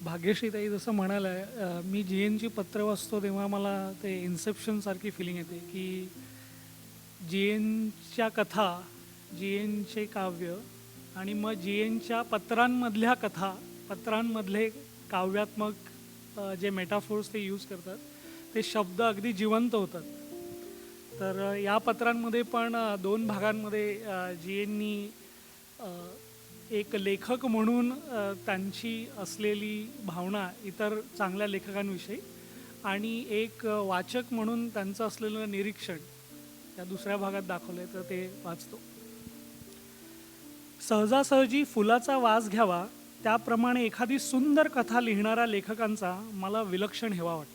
भाग्यश्रीताई जसं म्हणालाय, मी G.N.ची पत्र वाचतो तेव्हा मला ते इन्सेप्शन सारखी फिलिंग येते की G.N.च्या कथा, G.N.चे काव्य आणि मग G.N.च्या पत्रांमधल्या कथा, पत्रांमधले काव्यात्मक जे मेटाफोर्स ते यूज करतात ते शब्द अगदी जिवंत होतात. तर या पत्रांमध्ये पण 2 भागांमध्ये G.N.नी एक लेखक म्हणून त्यांची असलेली भावना इतर चांगल्या लेखकांविषयी आणि एक वाचक म्हणून त्यांचं असलेलं निरीक्षण या दुसऱ्या भागात दाखवलं आहे. तर ते वाचतो. सहजासहजी फुलाचा वास घ्यावा त्याप्रमाणे एखादी सुंदर कथा लिहिणाऱ्या लेखकांचा मला विलक्षण हेवा वाटतो.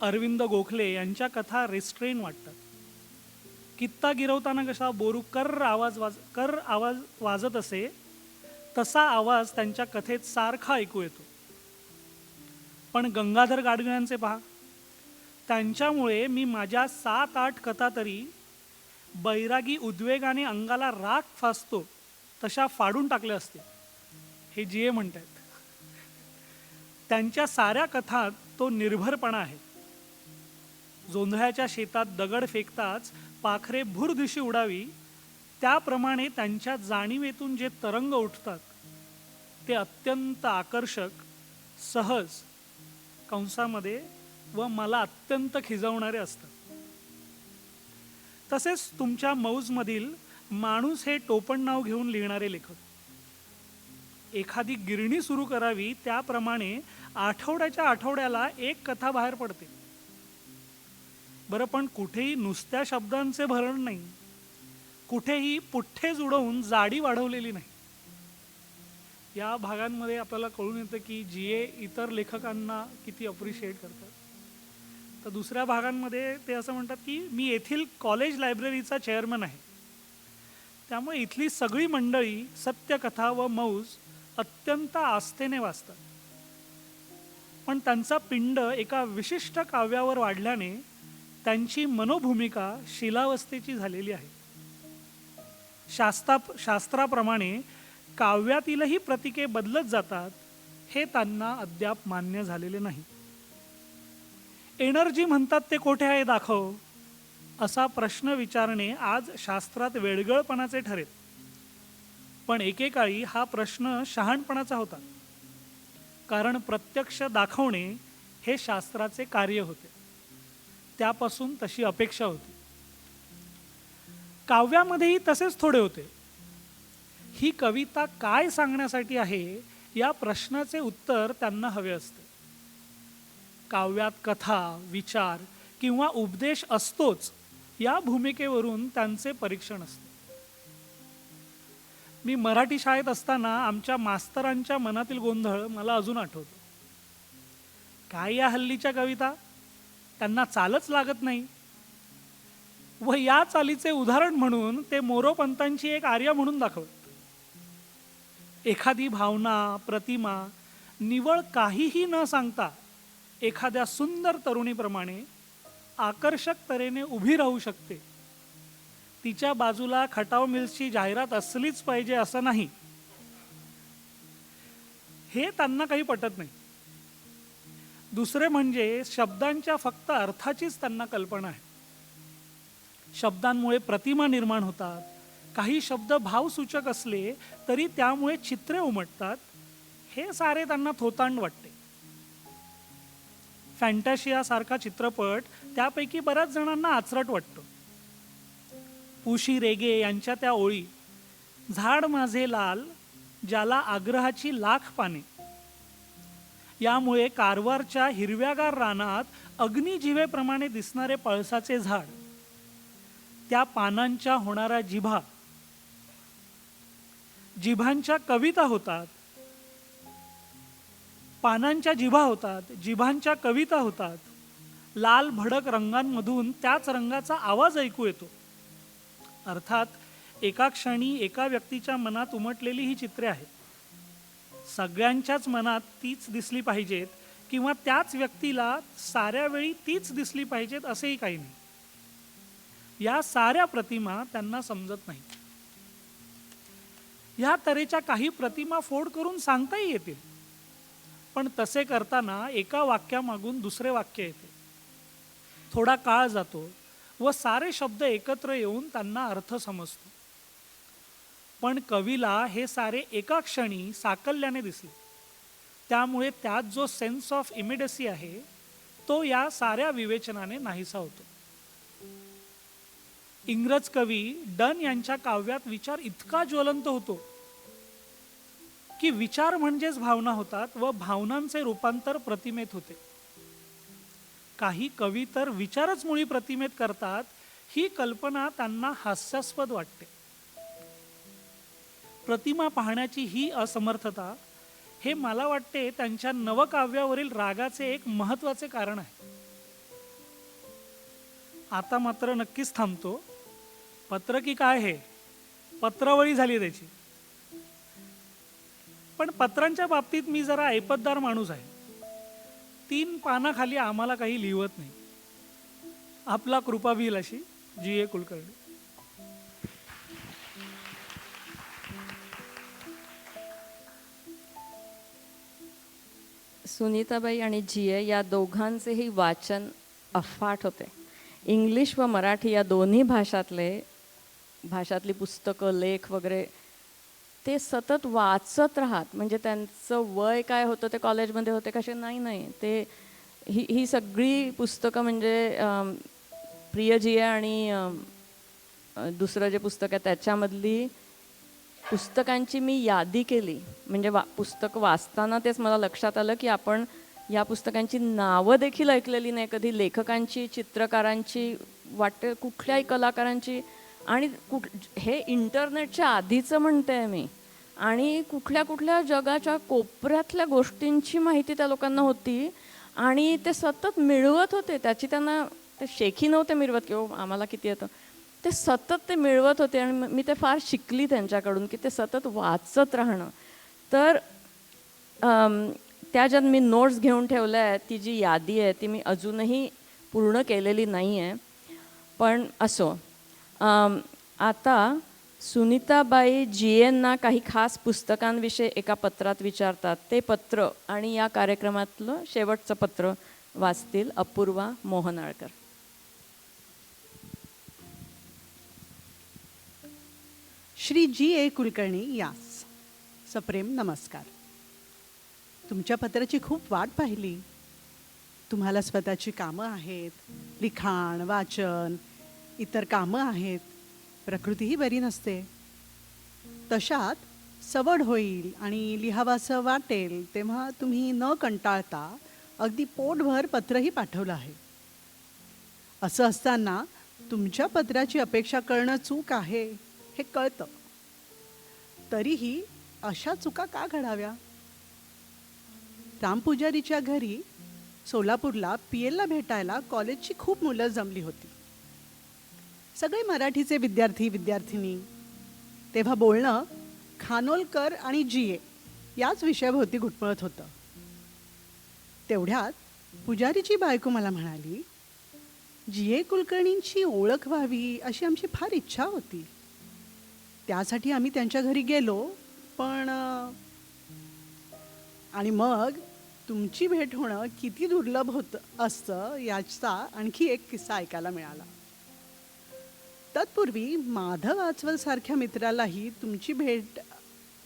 अरविंद गोखले यांच्या कथा रेस्ट्रेन वाटतात. कित्ता गिरवताना कसा बोरू कर आवाज वाजत असे, तसा आवाज त्यांच्या कथेत सारखा ऐकू येतो. पण गंगाधर गाडगिळांचे पहा, त्यांच्यामुळे मी माझ्या 7-8 कथा तरी बैरागी उद्वेगाने अंगाला राख फासतो तशा फाडून टाकल्या असतील, हे G.A. म्हणतायत. त्यांच्या साऱ्या कथात तो निर्भरपणा आहे. जोंधळ्याच्या शेतात दगड फेकताच पाखरे भुरदिशी उडावी त्याप्रमाणे त्यांच्या जाणीवेतून जे तरंग उठतात ते अत्यंत आकर्षक, सहज, कंसामध्ये व मला अत्यंत खिजवणारे असतात. तसेच तुमच्या मौजमधील माणूस हे टोपण नाव घेऊन लिहिणारे लेखक. एखादी गिरणी सुरू करावी त्याप्रमाणे आठवड्याच्या आठवड्याला एक कथा बाहेर पडते. बरं, पण कुठेही नुसत्या शब्दांचे भरण नाही, कुठेही पुठ्ठे जुडवून जाडी वाढवलेली नाही. या भागांमध्ये आपल्याला कळून येतं की G.A. इतर लेखकांना किती अप्रिशिएट करतात. तर दुसऱ्या भागांमध्ये ते असं म्हणतात की मी येथील कॉलेज लायब्ररीचा चेअरमन आहे, त्यामुळे इथली सगळी मंडळी सत्यकथा व मौज अत्यंत आस्थेने वाचतात. पण त्यांचा पिंड एका विशिष्ट काव्यावर वाढल्याने त्यांची मनोभूमिका शिलावस्थेची झालेली आहे. शास्त्राप्रमाणे काव्यातीलही प्रतीके बदलत जातात हे त्यांना अद्याप मान्य झालेले नाही. एनर्जी म्हणतात ते कोठे आहे दाखव, असा प्रश्न विचारणे आज शास्त्रात वेडगळपणाचे ठरेल. पण एकेकाळी हा प्रश्न शहाणपणाचा होता, कारण प्रत्यक्ष दाखवणे हे शास्त्राचे कार्य होते. त्यापासून तशी अपेक्षा होती. काव्यामध्येही तसेच थोडे होते. ही कविता काय सांगण्यासाठी आहे या प्रश्नाचे उत्तर त्यांना हवे असते. काव्यात कथा, विचार किंवा उपदेश असतोच या भूमिकेवरून त्यांचे परीक्षण असते. मी मराठी शाळेत असताना आमच्या मास्तरांच्या मनातील गोंधळ मला अजून आठवतो. काय या हल्लीच्या कविता, त्यांना चालच लागत नाही. व या चालीचे उदाहरण म्हणून ते मोरोपंतांची एक आर्या म्हणून दाखवत. एखादी भावना, प्रतिमा निवळ काहीही न सांगता एखाद्या सुंदर तरुणीप्रमाणे आकर्षक तऱ्हेने उभी राहू शकते. तिच्या बाजूला खटाव मिल्सची जाहिरात असलीच पाहिजे असं नाही. हे त्यांना काही पटत नाही. दुसरे म्हणजे शब्दांच्या फक्त अर्थाचीच त्यांना कल्पना आहे. शब्दांमुळे प्रतिमा निर्माण होतात. काही शब्द भावसूचक असले तरी त्यामुळे चित्रे उमटतात. हे सारे त्यांना थोतांड वाटते. फॅन्टाशिया सारखा चित्रपट त्यापैकी बऱ्याच जणांना आचरट वाटतो. उशी रेगे यांच्या त्या ओळी, झाड माझे लाल ज्याला आग्रहाची लाख पाने, यामुळे कारवारच्या हिरव्यागार रानात अग्निजिवेप्रमाणे दिसणारे पळसाचे झाड, त्या पानांच्या होणाऱ्या जिभा, जिभांच्या कविता होतात. पानांच्या जिभा होतात, जिभांच्या कविता होतात. लाल भडक रंगांमधून त्याच रंगाचा आवाज ऐकू येतो. अर्थात एका क्षणी एका व्यक्तीच्या मनात उमटलेली ही चित्रे आहेत. सगळ्यांच्याच मनात तीच दिसली पाहिजेत किंवा त्याच व्यक्तीला साऱ्या वेळी तीच दिसली पाहिजेत असेही काही नाही. या साऱ्या प्रतिमा त्यांना समजत नाही. ह्या तऱ्हेच्या काही प्रतिमा फोड करून सांगताही येतील, पण तसे करताना एका वाक्यामागून दुसरे वाक्य येते. थोडा काळ जातो व सारे शब्द एकत्र येऊन त्यांना अर्थ समजतो. पण कवीला हे सारे एका क्षणी साकल्याने दिसले. त्यामुळे त्यात जो सेन्स ऑफ इमिडियसी आहे तो या साऱ्या विवेचनाने नाहीसा होतो. इंग्रज कवी डन यांच्या काव्यात विचार इतका ज्वलंत होतो की विचार म्हणजेच भावना होतात व भावनांचे रूपांतर प्रतिमेत होते. काही कवी तर विचारच मुळी प्रतिमेत करतात. ही कल्पना त्यांना हास्यास्पद वाटते. प्रतिमा पाहण्याची ही असमर्थता हे मला वाटते त्यांच्या नवकाव्यावरील रागाचे एक महत्त्वाचे कारण आहे. आता मात्र नक्कीच थांबतो. पत्र की काय हे पत्रावळी झाली त्याची. पण पत्रांच्या बाबतीत मी जरा ऐपतदार माणूस आहे. 3 पानाखाली आम्हाला काही लिहवत नाही. आपला कृपाभिलाषी जी.ए. कुलकर्णी. सुनीताबाई आणि जी.ए. या दोघांचेही वाचन अफाट होते. इंग्लिश व मराठी या दोन्ही भाषातली पुस्तकं, लेख वगैरे ते सतत वाचत राहत. म्हणजे त्यांचं वय काय होतं, ते कॉलेजमध्ये होते कसे नाही ते ही सगळी पुस्तकं म्हणजे प्रिय जी.ए. आणि दुसरं जे पुस्तक आहे त्याच्यामधली पुस्तकांची मी यादी केली. म्हणजे पुस्तक वाचताना तेच मला लक्षात आलं की आपण या पुस्तकांची नावं देखील ऐकलेली नाही कधी. लेखकांची, चित्रकारांची, वाटते कुठल्याही कलाकारांची. आणि हे इंटरनेटच्या आधीचं म्हणते आहे मी. आणि कुठल्या जगाच्या कोपऱ्यातल्या गोष्टींची माहिती त्या लोकांना होती आणि ते सतत मिळवत होते. त्याची त्यांना ते शेखी नव्हते मिळवत किंवा आम्हाला किती येतं, ते सतत ते मिळवत होते. आणि मी ते फार शिकली त्यांच्याकडून की ते सतत वाचत राहणं. तर त्या ज्यात मी नोट्स घेऊन ठेवल्या आहेत, ती जी यादी आहे ती मी अजूनही पूर्ण केलेली नाही आहे, पण असो. आता सुनीताबाई जीएंना काही खास पुस्तकांविषयी एका पत्रात विचारतात. ते पत्र आणि या कार्यक्रमातलं शेवटचं पत्र वाचतील अपूर्वा मोहनाळकर. श्री G.A. कुलकर्णी यास सप्रेम नमस्कार. तुमच्या पत्राची खूप वाट पाहिली. तुम्हाला स्वतःची कामं आहेत, लिखाण, वाचन, इतर कामं आहेत, प्रकृतीही बरी नसते. तशात सवड होईल आणि लिहावासं वाटेल तेव्हा तुम्ही न कंटाळता अगदी पोटभर पत्रही पाठवलं आहे. असं असताना तुमच्या पत्राची अपेक्षा करणं चूक आहे हे कळतं. तरीही अशा चुका का घडाव्या? रामपुजारीच्या घरी सोलापूरला PLला भेटायला कॉलेजची खूप मुलं जमली होती. सगळे मराठीचे विद्यार्थी विद्यार्थिनी. तेव्हा बोलणं खानोलकर आणि GA याच विषयाभोवती घुटमळत होतं. तेवढ्यात पुजारीची बायको मला म्हणाली, GA कुलकर्णींची ओळख व्हावी अशी आमची फार इच्छा होती. त्यासाठी आम्ही त्यांच्या घरी गेलो, पण आणि मग तुमची भेट होणं किती दुर्लभ होतं असतं याचा आणखी एक किस्सा ऐकायला मिळाला. तत्पूर्वी माधव आचवल सारख्या मित्रालाही तुमची भेट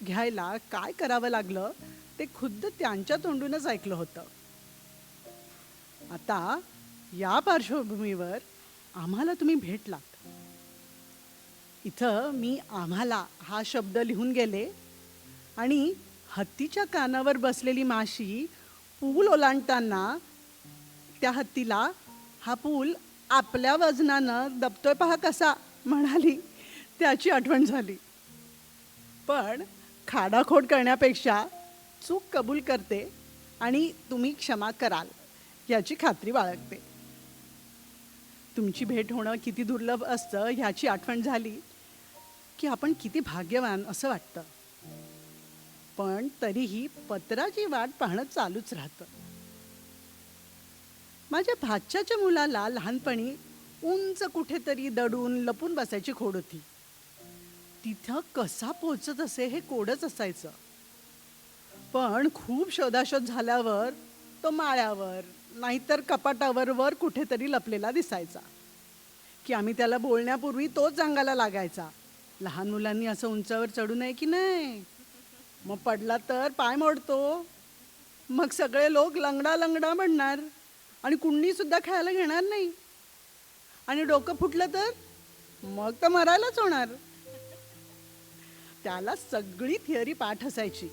घ्यायला काय करावं लागलं ते खुद्द त्यांच्या तोंडूनच ऐकलं होतं. आता या पार्श्वभूमीवर आम्हाला तुम्ही भेटलात. इथं मी आम्हाला हा शब्द लिहून गेले आणि हत्तीच्या कानावर बसलेली माशी पूल ओलांडताना त्या हत्तीला हा पूल आपल्या वजनानं दबतोय पहा कसा म्हणाली त्याची आठवण झाली. पण खाडाखोड करण्यापेक्षा चूक कबूल करते आणि तुम्ही क्षमा कराल याची खात्री बाळगते. तुमची भेट होणं किती दुर्लभ असतं ह्याची आठवण झाली की आपण किती भाग्यवान असं वाटतं. पण तरीही पत्राची वाट पाहणं चालूच राहतं. माझ्या भाच्याच्या मुलाला लहानपणी उंच कुठेतरी दडून लपून बसायची खोड होती. तिथं कसा पोचत असे हे कोडच असायचं. पण खूप शोधाशोध झाल्यावर तो माळ्यावर नाहीतर कपाटावर वर कुठेतरी लपलेला दिसायचा की आम्ही त्याला बोलण्यापूर्वी तोच अंगाला लागायचा. लहान मुलांनी असं उंचावर चढू नये की नाही, मग पडला तर पाय मोडतो. मग सगळे लोक लंगडा लंगडा म्हणणार आणि कुणी सुद्धा खेळायला घेणार नाही. आणि डोकं फुटलं तर मग तर मरायलाच होणार. त्याला सगळी थिअरी पाठ असायची,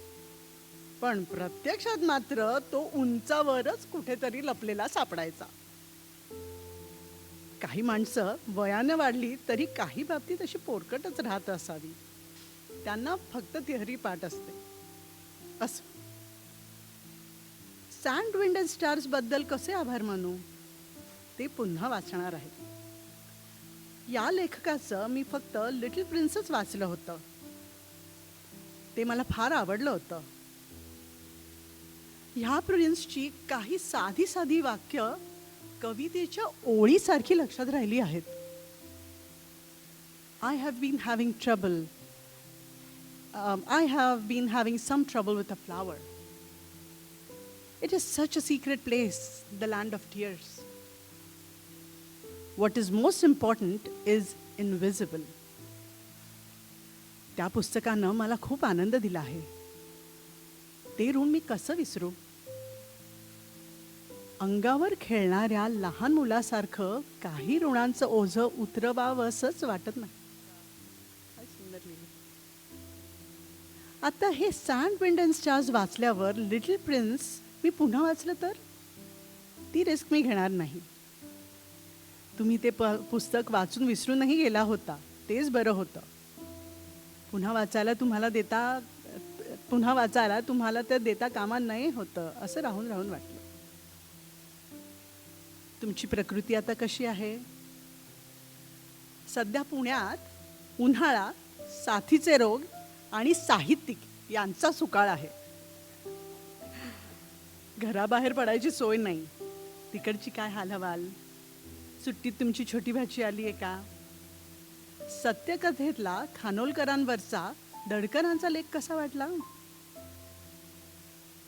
पण प्रत्यक्षात मात्र तो उंचावरच कुठेतरी लपलेला सापडायचा. काही माणसं वयानं वाढली तरी काही बाबतीत अशी पोरकटच राहत असावी. त्यांना फक्त थिअरी पाठ असते. असं सँड विंड अँड स्टार्स बद्दल कसे आभार मानू ते पुन्हा वाचणार आहे. या लेखकाचं मी फक्त लिटिल प्रिन्सच वाचलं होतं. ते मला फार आवडलं होतं. ह्या प्रिन्सची काही साधी साधी वाक्य कवितेच्या ओळीसारखी लक्षात राहिली आहेत. I have been having trouble. I have been having some trouble with a flower. It is such a secret place, the land of tears. What is most important is invisible. त्या पुस्तकानं मला खूप आनंद दिला आहे. ते ऋण मी कसं विसरू? अंगावर खेळणाऱ्या लहान मुलासारखं काही ऋणांचं ओझं उतरवावंसंच वाटत नाही. आता हे सँड विंड अँड स्टार्स वाचल्यावर लिटिल प्रिन्स मी पुन्हा वाचलं तर ती रिस्क मी घेणार नाही. तुम्ही ते पुस्तक वाचून विसरूनही गेला होता, तेच बरं होतं. पुन्हा वाचायला तुम्हाला ते देता कामा नये होतं असं राहून राहून वाटलं. तुमची प्रकृती आता कशी आहे? सध्या पुण्यात उन्हाळा, साथीचे रोग आणि साहित्यिक यांचा सुकाळ आहे. घराबाहेर पडायची सोय नाही. तिकडची काय हाल हवाल? सुट्टीत तुमची छोटी भाची आली आहे का? सत्यकथेतला खानोलकरांवरचा धडकनांचा लेख कसा वाटला?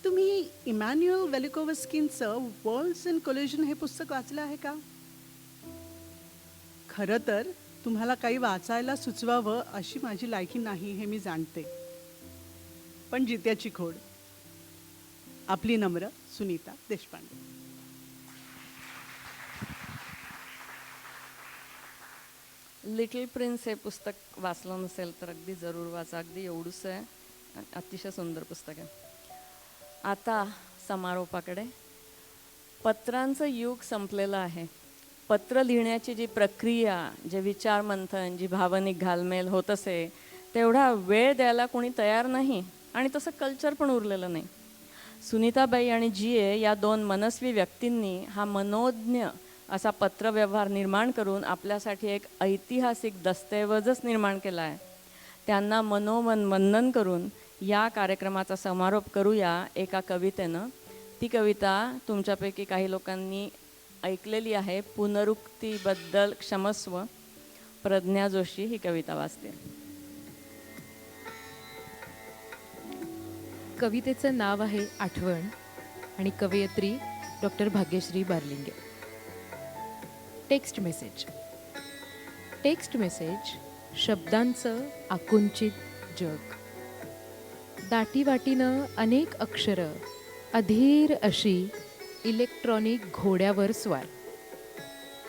तुम्ही इमॅन्युअल वेलिकोवस्कींचं वर्ल्ड्स इन कोलिजन हे पुस्तक वाचलं आहे का? खरं तर तुम्हाला काही वाचायला सुचवावं अशी माझी लायकी नाही हे मी जाणते, पण जित्याची खोड. आपली नम्र सुनीता देशपांडे. लिटल प्रिन्स हे पुस्तक वाचलं नसेल तर अगदी जरूर वाचा. अगदी एवढंसं आहे आणि अतिशय सुंदर पुस्तक आहे. आता समारोपाकडे. पत्रांचं युग संपलेलं आहे. पत्र लिहिण्याची जी प्रक्रिया, जे विचार मंथन, जी भावनिक घालमेल होत असे, तेवढा वेळ द्यायला कोणी तयार नाही आणि तसं कल्चर पण उरलेलं नाही. सुनीताबाई आणि GA या दोन मनस्वी व्यक्तींनी हा मनोज्ञ असा पत्रव्यवहार निर्माण करून आपल्यासाठी एक ऐतिहासिक दस्तऐवजच निर्माण केला आहे. त्यांना मनोमन वंदन करून या कार्यक्रमाचा समारोप करूया एका कवितेनं. ती कविता तुमच्यापैकी काही लोकांनी ऐकलेली आहे. पुनरुक्तीबद्दल क्षमस्व. प्रज्ञा जोशी ही कविता वाचते. कवितेचं नाव आहे आठवण आणि कवयित्री doctor Bhagyashree Barlinge. Text message. Text message शब्दांचं आकुंचित जग. दाटीवाटीनं अनेक अक्षरं अधीर अशी इलेक्ट्रॉनिक घोड्यावर स्वार.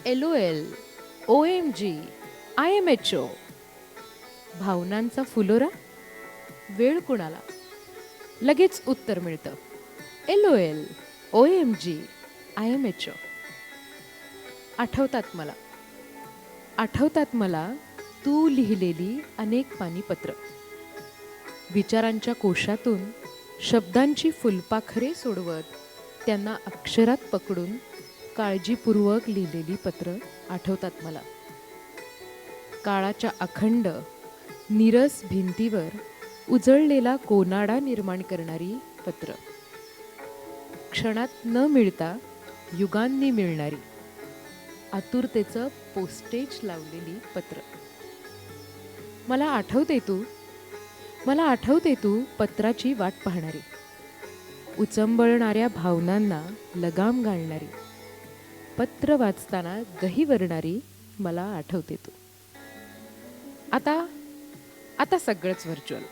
LOL, OMG, IMHO. भावनांचा फुलोरा. वेळ कुणाला? लगेच उत्तर मिळतं. LOL, OMG, IMHO. आठवतात मला तू लिहिलेली अनेक पानी पत्र. विचारांच्या कोशातून शब्दांची फुलपाखरे सोडवत त्यांना अक्षरात पकडून काळजीपूर्वक लिहिलेली पत्र आठवतात मला. काळाच्या अखंड नीरस भिंतीवर उजळलेला कोनाडा निर्माण करणारी पत्र. क्षणात न मिळता युगांनी मिळणारी आतुरतेचं पोस्टेज लावलेली पत्र. मला आठवते तू पत्राची वाट पाहणारी, उचंबळणाऱ्या भावनांना लगाम घालणारी, पत्र वाचताना गहिवरणारी मला आठवते तू. आता सगळंच व्हर्च्युअल.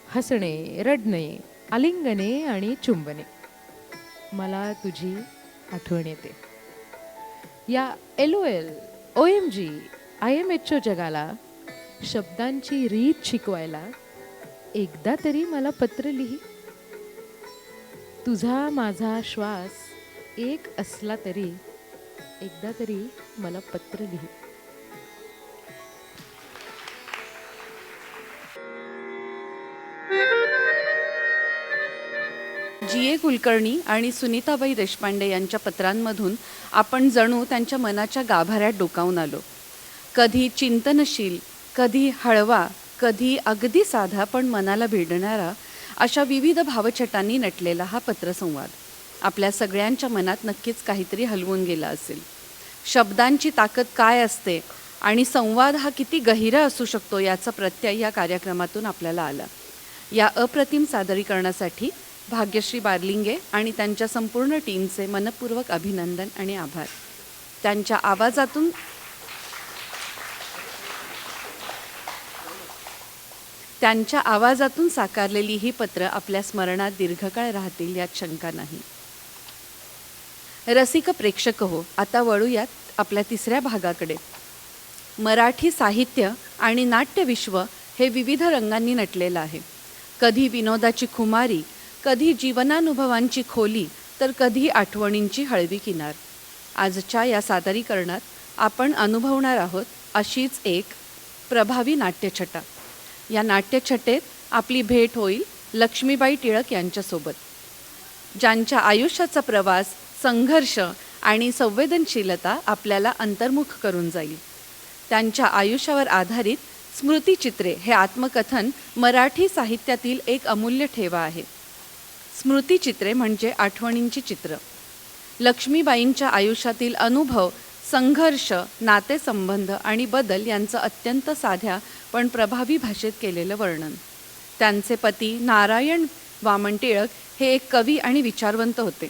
हसणे, रडणे, आलिंगने आणि चुंबने. मला तुझी आठवण येते. या LOL, OMG, IMHO जगाला शब्दांची रीत शिकवायला एकदा तरी मला पत्र लिही. तुझा माझा श्वास एक असला तरी एकदा तरी मला पत्र लिही. GA कुलकर्णी आणि सुनीताबाई देशपांडे यांच्या पत्रांमधून आपण जणू त्यांच्या मनाच्या गाभाऱ्यात डोकावून आलो. कधी चिंतनशील, कधी हळवा, कधी अगदी साधा पण मनाला भिडणारा अशा विविध भावछटांनी नटलेला हा पत्रसंवाद आपल्या सगळ्यांच्या मनात नक्कीच काहीतरी हलवून गेला असेल. शब्दांची ताकद काय असते आणि संवाद हा किती गहिरा असू शकतो याचा प्रत्यय या कार्यक्रमातून आपल्याला आला. या अप्रतिम सादरीकरणासाठी भाग्यश्री बारलिंगे आणि त्यांच्या संपूर्ण टीमचे मनपूर्वक अभिनंदन आणि आभार. त्यांच्या आवाजातून साकारलेली ही पत्र आपल्या स्मरणात दीर्घकाळ राहतील यात शंका नाही. रसिक प्रेक्षक हो, आता वळूयात आपल्या तिसऱ्या भागाकडे. मराठी साहित्य आणि नाट्यविश्व हे विविध रंगांनी नटलेलं आहे. कधी विनोदाची खुमारी, कधी जीवनानुभवांची खोली, तर कधी आठवणींची हळवी किनार. आजच्या या सादरीकरणात आपण अनुभवणार आहोत अशीच एक प्रभावी नाट्यछटा. या नाट्यछटेत आपली भेट होईल लक्ष्मीबाई टिळक यांच्यासोबत, ज्यांच्या आयुष्याचा प्रवास, संघर्ष आणि संवेदनशीलता आपल्याला अंतर्मुख करून जाईल. त्यांच्या आयुष्यावर आधारित स्मृतिचित्रे हे आत्मकथन मराठी साहित्यातील एक अमूल्य ठेवा आहे. स्मृतिचित्रे म्हणजे आठवणींची चित्र. लक्ष्मीबाईंच्या आयुष्यातील अनुभव, संघर्ष, नातेसंबंध आणि बदल यांचं अत्यंत साध्या पण प्रभावी भाषेत केलेलं वर्णन. त्यांचे पती नारायण वामन टिळक हे एक कवी आणि विचारवंत होते.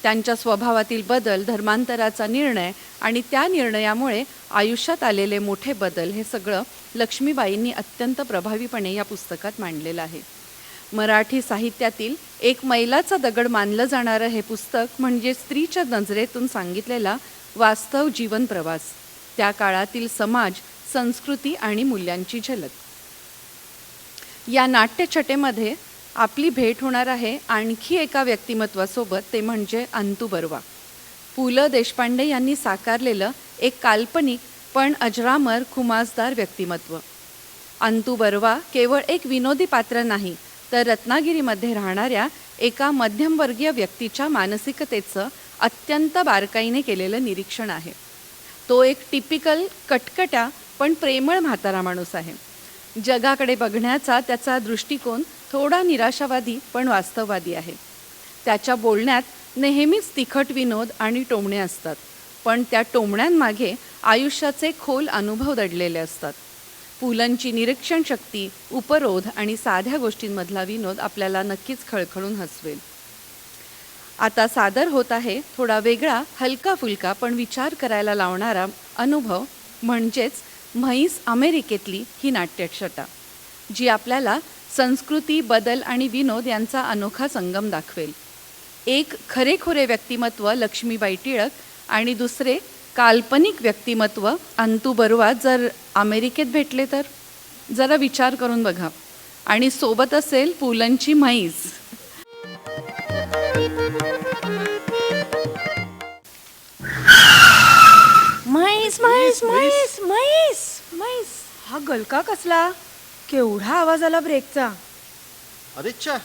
त्यांच्या स्वभावातील बदल, धर्मांतराचा निर्णय आणि त्या निर्णयामुळे आयुष्यात आलेले मोठे बदल हे सगळं लक्ष्मीबाईंनी अत्यंत प्रभावीपणे या पुस्तकात मांडलेलं आहे. मराठी साहित्यातील एक मैलाचा दगड मानलं जाणारं हे पुस्तक म्हणजे स्त्रीच्या नजरेतून सांगितलेला वास्तव जीवन प्रवास, त्या काळातील समाज, संस्कृती आणि मूल्यांची झलक. या नाट्यछटेमध्ये आपली भेट होणार आहे आणखी एका व्यक्तिमत्वासोबत, ते म्हणजे अंतू बर्वा. पु ल देशपांडे यांनी साकारलेलं एक काल्पनिक पण अजरामर खुमासदार व्यक्तिमत्व. अंतू बर्वा केवळ एक विनोदी पात्र नाही, तर रत्नागिरीमध्ये राहणाऱ्या एका मध्यमवर्गीय व्यक्तीच्या मानसिकतेचं अत्यंत बारकाईने केलेलं निरीक्षण आहे. तो एक टिपिकल कटकट्या पण प्रेमळ म्हातारा माणूस आहे. जगाकडे बघण्याचा त्याचा दृष्टिकोन थोडा निराशावादी पण वास्तववादी आहे. त्याच्या बोलण्यात नेहमीच तिखट विनोद आणि टोमणे असतात, पण त्या टोमण्यांमागे आयुष्याचे खोल अनुभव दडलेले असतात. पुलंची निरीक्षण शक्ती, उपरोध आणि साध्या गोष्टींमधला विनोद आपल्याला नक्कीच खळखळून हसवेल. आता सादर होत आहे थोडा वेगळा, हलका फुलका पण विचार करायला लावणारा अनुभव, म्हणजेच म्हैस अमेरिकेतली ही नाट्यछटा, जी आपल्याला संस्कृती, बदल आणि विनोद यांचा अनोखा संगम दाखवेल. एक खरेखुरे व्यक्तिमत्व लक्ष्मीबाई टिळक आणि दुसरे काल्पनिक व्यक्तिमत्व अंतू बर्वा जर अमेरिकेत भेटले तर जरा विचार करून बघा. आणि सोबत असेल पुलंची म्हैस. म्हैस म्हैस म्हैस म्हैस म्हैस. हा गलका कसला? केवढा आवाज आला ब्रेकचा. अरे च्या,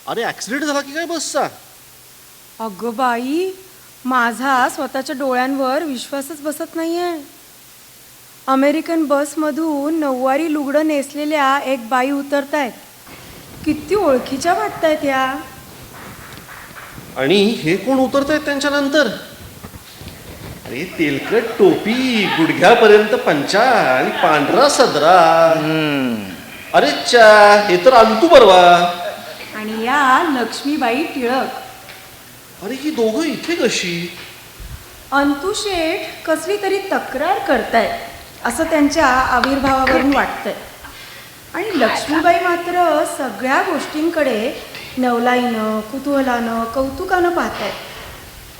अरे ॲक्सिडेंट झाला की काय बसचा? अगं बाई, माझा स्वतःच्या डोळ्यांवर विश्वासच बसत नाहीये. अमेरिकन बसमधून नऊवारी लुगडं नेसलेल्या एक बाई उतरतायत. किती ओळखीच्या वाटतायत या. आणि हे कोण उतरत आहेत त्यांच्यानंतर? अरे तेलकट टोपी, गुडघ्यापर्यंत पंचा आणि पांढरा सदरा. अरे च्या, हे तर अंतू बर्वा. आणि या लक्ष्मीबाई टिळक. अरे ही दोघं इथे कशी? अंतू शेठ कसली तरी तक्रार करतायत असं त्यांच्या आविर्भावावरून वाटतंय. आणि लक्ष्मीबाई मात्र सगळ्या गोष्टींकडे नवलाईनं, कुतूहलानं, कौतुकानं पाहतायत.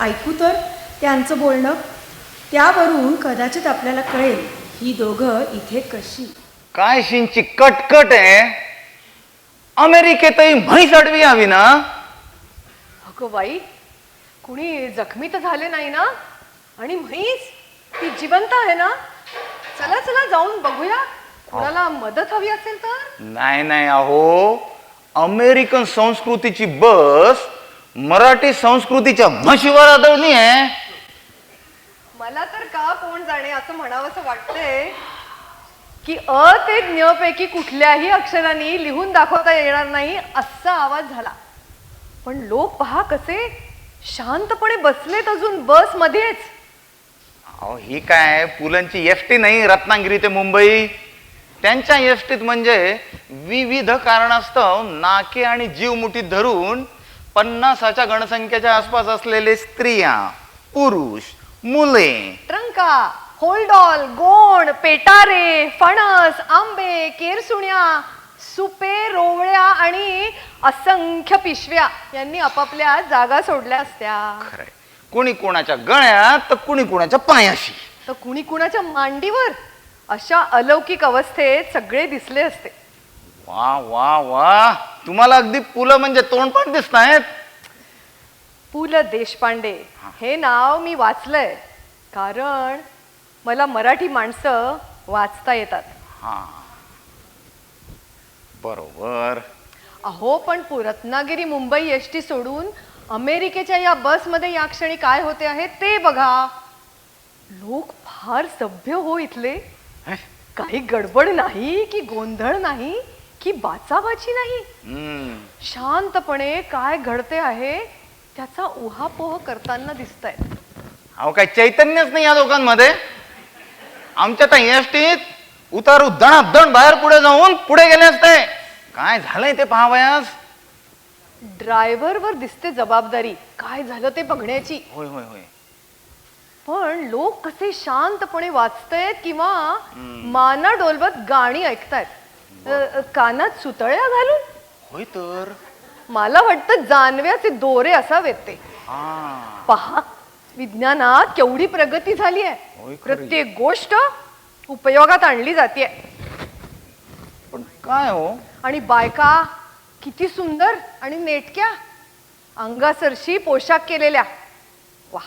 ऐकू तर त्यांचं बोलणं. त्यावरून कदाचित आपल्याला कळेल ही दोघं इथे कशी. काय शिंची कटकट आहे. अमेरिकेतही म्हैस अडवी यावी ना. अगं बाई, कुणी जखमी तर झाले नाही ना? आणि म्हैस ती जिवंत आहे ना? चला चला जाऊन बघूया, कोणाला मदत हवी असेल तर. नाही नाही अहो, अमेरिकन संस्कृतीची बस मराठी संस्कृतीच्या म्हशीवर आदळणी आहे. मला तर का कोण जाणे असं म्हणावंसं वाटतंय की अ ते ज्ञ पैकी कुठल्याही अक्षरांनी लिहून दाखवता येणार नाही असा आवाज झाला. पण लोक पहा कसे शांतपणे बसलेत अजून बस मध्येच. अहो ही काय पुलंची एसटी नाही रत्नागिरी ते मुंबई. त्यांच्या एसटीत म्हणजे विविध कारणास्तव नाके आणि जीव मुठीत धरून 50च्या गणसंख्येच्या आसपास असलेले स्त्रिया, पुरुष, मुले, ट्रंका, होल्डॉल, गोंड, पेटारे, फणस, आंबे, केरसुण्या, सुपे, रोवळ्या आणि असंख्य पिशव्या यांनी आपापल्या जागा सोडल्या असत्या. खरंय, कुणी कोणाच्या गळ्यात तर कुणी कोणाच्या पायाशी तर कुणी कुणाच्या मांडीवर. अशा अलौकिक अवस्थेत सगळे दिसले असते. वा वा वा, तुम्हाला अगदी पुलं म्हणजे तोंडपाठ दिसतायत. पु ल देशपांडे हे नाव मी वाचलंय, कारण मला मराठी माणसं वाचता येतात. हा बरोबर. अहो पण रत्नागिरी मुंबई एसटी सोडून अमेरिकेच्या या बसमध्ये या क्षणी काय होते आहे ते बघा. लोक फार सभ्य हो इथले. काही गडबड नाही की गोंधळ नाही की बाचाबाची नाही. शांतपणे काय घडते आहे त्याचा उहापोह करताना दिसतायत. अहो काय चैतन्यच नाही या दोघांमध्ये. आमच्या त्या एसटीत उतारू दणादण बाहेर पुढे जाऊन पुढे गेले असते. काय झालंय ते पाहावयास. ड्रायव्हरवर दिसते जबाबदारी, काय झालं ते बघण्याची. होय होय होय. पण लोक कसे शांतपणे वाचतायत किंवा माना डोलवत गाणी ऐकतायत, कानात सुतळ्या घालून. होय तर मला वाटतं जानव्याचे दोरे असावेत ते. हा पहा, विज्ञानात केवढी प्रगती झाली आहे. होय खरी. प्रत्येक गोष्ट उपयोगात आणली जाते. पण काय हो, आणि बायका किती सुंदर आणि नेटक्या, अंगासरशी पोशाख केलेल्या. वा,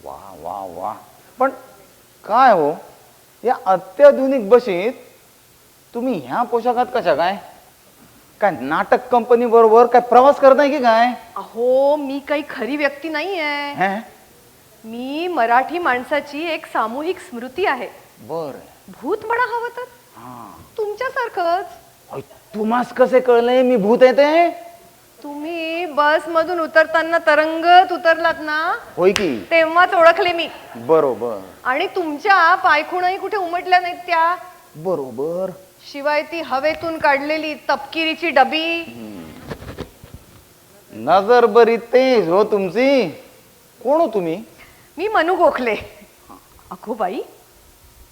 वा वा वा. पण काय हो, या अत्याधुनिक बशीत तुम्ही ह्या पोशाखात कशा काय? काय नाटक कंपनी बरोबर काय प्रवास करताय की काय? अहो मी काही खरी व्यक्ती नाही आहे. हे? मी मराठी माणसाची एक सामूहिक स्मृती आहे. बर. भूत म्हणा हवं तर, तुमच्यासारखंच. तुम्हास कसे कळले मी भूत आहे ते? तुम्ही बस मधून उतरताना तरंगत उतरलात ना, होय की. तेव्हाच ओळखले मी. बरोबर आणि तुमच्या पायखुणाही कुठे उमटल्या नाहीत त्या. बरोबर. शिवाय ती हवेतून काढलेली तपकिरीची डबी. नजर बरी तेज हो तुमची. कोण हो तुम्ही? मी मनू गोखले. अगो बाई,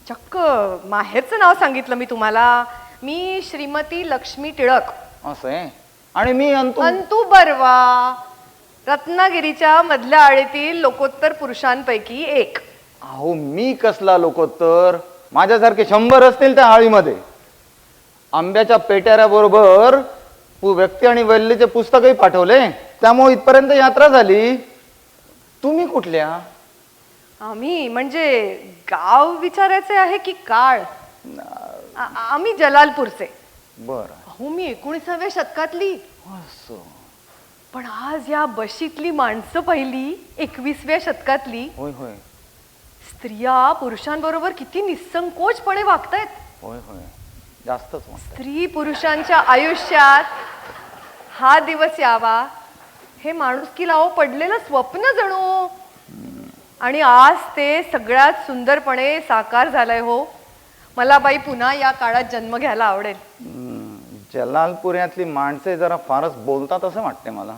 चक्क माहेरचं नाव सांगितलं मी तुम्हाला. मी श्रीमती लक्ष्मी टिळक. असं आहे. आणि मी अंतू बर्वा, रत्नागिरीच्या मधल्या आळीतील लोकोत्तर पुरुषांपैकी एक. अहो मी कसला लोकोत्तर, माझ्यासारखे 100 असतील त्या आळीमध्ये. आंब्याच्या पेट्याऱ्याबरोबर व्यक्ती आणि वल्लीचे पुस्तकही पाठवले, त्यामुळे इथपर्यंत यात्रा झाली. तुम्ही कुठल्या? आम्ही म्हणजे गाव विचारायचे आहे की काळ? आम्ही जलालपूरचे. बर. अहो मी 19व्या शतकातली. असं. पण आज या बशीतली माणसं पहिली 21व्या शतकातली. होय होय. स्त्रिया पुरुषांबरोबर किती निसंकोचपणे वागतायत. होय होय. जास्तच. स्त्री पुरुषांच्या आयुष्यात हा दिवस यावा हे माणुसकीला अहो पडलेलं स्वप्न जणू. आणि आज ते सगळ्यात सुंदरपणे साकार झालंय हो. मला बाई पुन्हा या काळात जन्म घ्यायला आवडेल. जलालपुऱ्यातली माणसे जरा फारच बोलतात असं वाटते मला.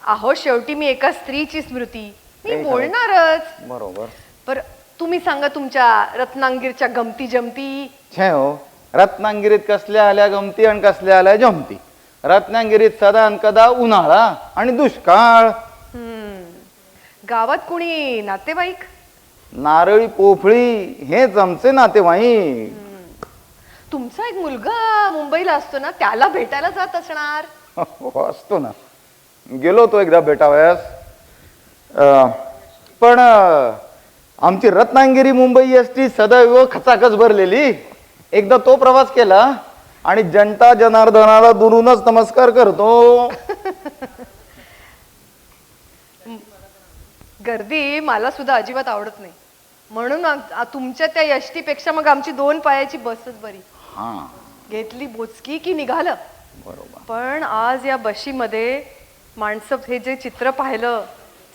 अहो शेवटी मी एका स्त्रीची स्मृती, मी बोलणारच. बरोबर. पर तुम्ही सांगा तुमच्या रत्नागिरीच्या गमती जमती. छे हो, रत्नागिरीत कसल्या आल्या गमती आणि कसल्या आल्या जमती. रत्नागिरीत सदा आणि कदा उन्हाळा आणि दुष्काळ. गावात कुणी नातेवाईक? नारळी पोफळी हेच आमचे नातेवाईक. तुमचा एक मुलगा मुंबईला असतो ना, त्याला भेटायला जात असणार. असतो ना, गेलो तो एकदा भेटावयास. पण आमची रत्नागिरी मुंबई एसटी सदैव खचाखच भरलेली. एकदा तो प्रवास केला आणि जनता जनार्दनाला दुरूनच नमस्कार करतो. गर्दी मला सुद्धा अजिबात आवडत नाही. म्हणून तुमच्या त्या एसटीपेक्षा मग आमची 2 पायाची बसच बरी. घेतली बोचकी की निघालं. बरोबर. पण आज या बशीमध्ये माणसं हे जे चित्र पाहिलं,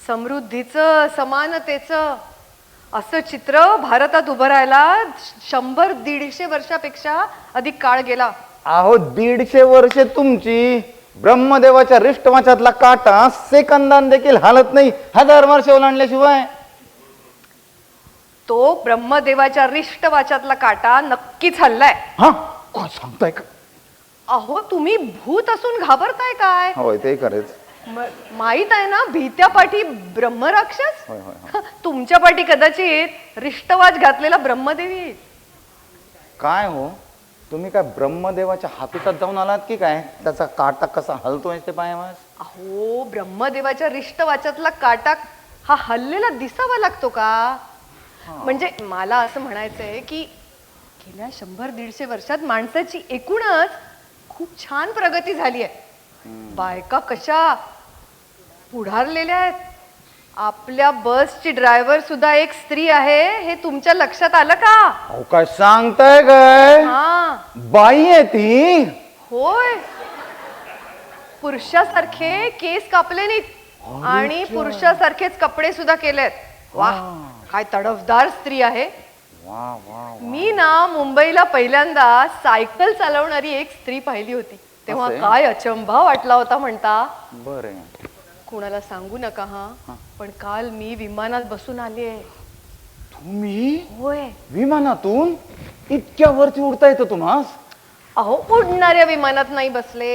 समृद्धीचं समानतेचं, असं चित्र भारतात उभं राहायला 100-150 वर्षापेक्षा अधिक काळ गेला. अहो 150 वर्षे तुमची ब्रह्मदेवाच्या रिष्टवाच्यातला काटा सेकंदान देखील हालत नाही 1000 वर्ष ओलांडल्याशिवाय. तो ब्रह्मदेवाच्या रिष्ट वाच्यातला काटा नक्कीच हल्लाय. हा, काय सांगताय का? अहो तुम्ही भूत असून घाबरताय काय? होय ते खरेच. माहित आहे ना, भीत्या पाठी ब्रह्मराक्षस. होय होय. तुमच्या पाठी कदाचित रिष्टवाज घातलेला ब्रह्मदेवी. काय हो, तुम्ही काय ब्रह्मदेवाच्या हातूतात जाऊन आलात की काय? त्याचा काटा कसा हलतोय ते पायावास. अहो ब्रह्मदेवाच्या रिष्ट वाच्यातला काटा हा हल्लेला दिसावा लागतो का? म्हणजे मला असं म्हणायचंय की गेल्या 100-150 वर्षात माणसाची एकूणच खूप छान प्रगती झाली आहे. बायका कशा पुढारलेल्या आहेत. आपल्या बसची ड्रायव्हर सुद्धा एक स्त्री आहे, हे तुमच्या लक्षात आलं का? अहो काय सांगताय काय? हा, बाई आहे ती. होय. पुरुषासारखे केस कापले नाहीत आणि पुरुषासारखेच कपडे सुद्धा केलेत. वा काय तडफदार स्त्री आहे. वा वा मी ना मुंबईला पहिल्यांदा सायकल चालवणारी एक स्त्री पाहिली होती तेव्हा असं आहे? काय अचंबा वाटला होता म्हणता. बरं. कोणाला सांगू नका हा, पण काल मी विमानात बसून आली आहे. तुम्ही होय. विमानातून इतक्या वरती उडता येतं तुम्हास? अहो उडणाऱ्या विमानात नाही बसले,